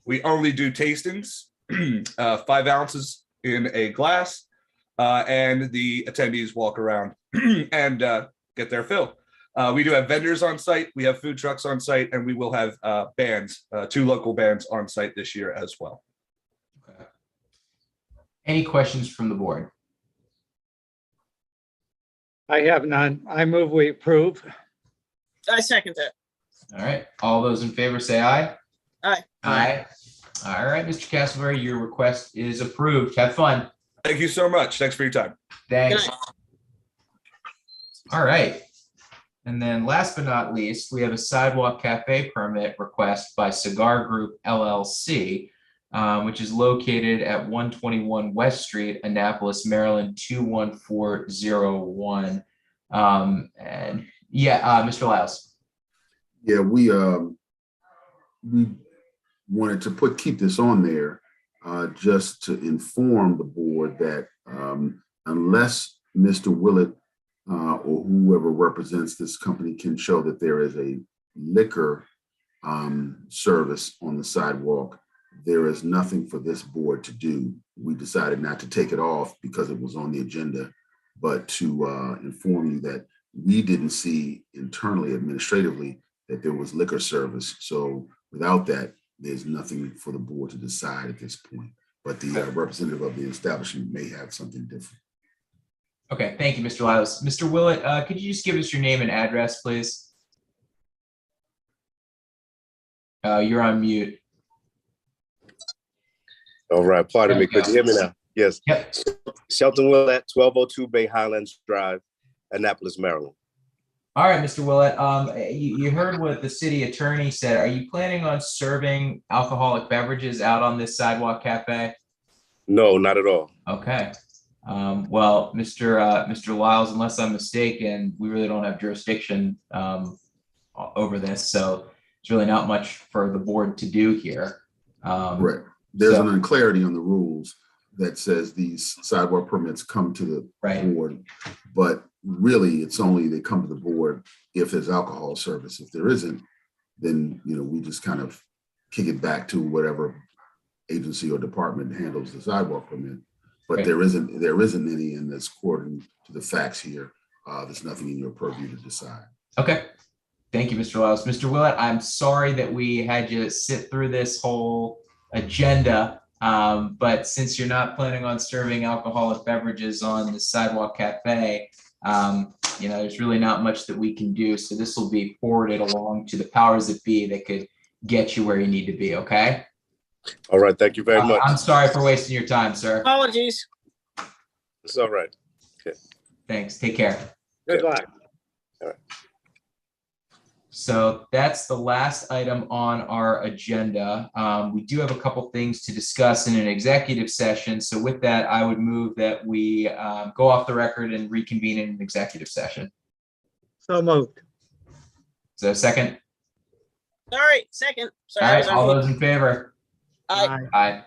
We only do tastings, 5 ounces in a glass, and the attendees walk around and get their fill. We do have vendors on site, we have food trucks on site, and we will have bands, 2 local bands on site this year as well. Okay. Any questions from the board? I have none. I move we approve. I second that. All right, all those in favor say aye. Aye. Aye. All right, Mr. Castleberry, your request is approved. Have fun. Thank you so much. Thanks for your time. Thanks. All right. And then last but not least, we have a Sidewalk Cafe permit request by Cigar Group LLC, which is located at 121 West Street, Annapolis, Maryland, 21401. And yeah, Mr. Lyles. Yeah, we wanted to keep this on there just to inform the board that unless Mr. Willett or whoever represents this company can show that there is a liquor service on the sidewalk, there is nothing for this board to do. We decided not to take it off because it was on the agenda, but to inform you that we didn't see internally, administratively, that there was liquor service. So without that, there's nothing for the board to decide at this point. But the representative of the establishment may have something different. Okay, thank you, Mr. Lyles. Mr. Willett, could you just give us your name and address, please? You're on mute. All right, pardon me. Could you hear me now? Yes. Yep. Shelton Willett, 1202 Bay Highlands Drive, Annapolis, Maryland. All right, Mr. Willett, you heard what the city attorney said. Are you planning on serving alcoholic beverages out on this Sidewalk Cafe? No, not at all. Okay. Well, Mr. Lyles, unless I'm mistaken, we really don't have jurisdiction over this, so there's really not much for the board to do here. Right. There's an unclarity on the rules that says these sidewalk permits come to the board, but really it's only they come to the board if there's alcohol service. If there isn't, then we just kind of kick it back to whatever agency or department handles the sidewalk permit. But there isn't any, and that's according to the facts here. There's nothing in your purview to decide. Okay. Thank you, Mr. Lyles. Mr. Willett, I'm sorry that we had you sit through this whole agenda, but since you're not planning on serving alcoholic beverages on the Sidewalk Cafe, there's really not much that we can do. So this will be forwarded along to the powers that be that could get you where you need to be. Okay. All right. Thank you very much. I'm sorry for wasting your time, sir. Apologies. It's all right. Okay. Thanks. Take care. Good luck. All right. So that's the last item on our agenda. We do have a couple things to discuss in an executive session. So with that, I would move that we go off the record and reconvene in an executive session. So moved. So second? All right, second. Sorry. All right, all those in favor? Aye. Aye.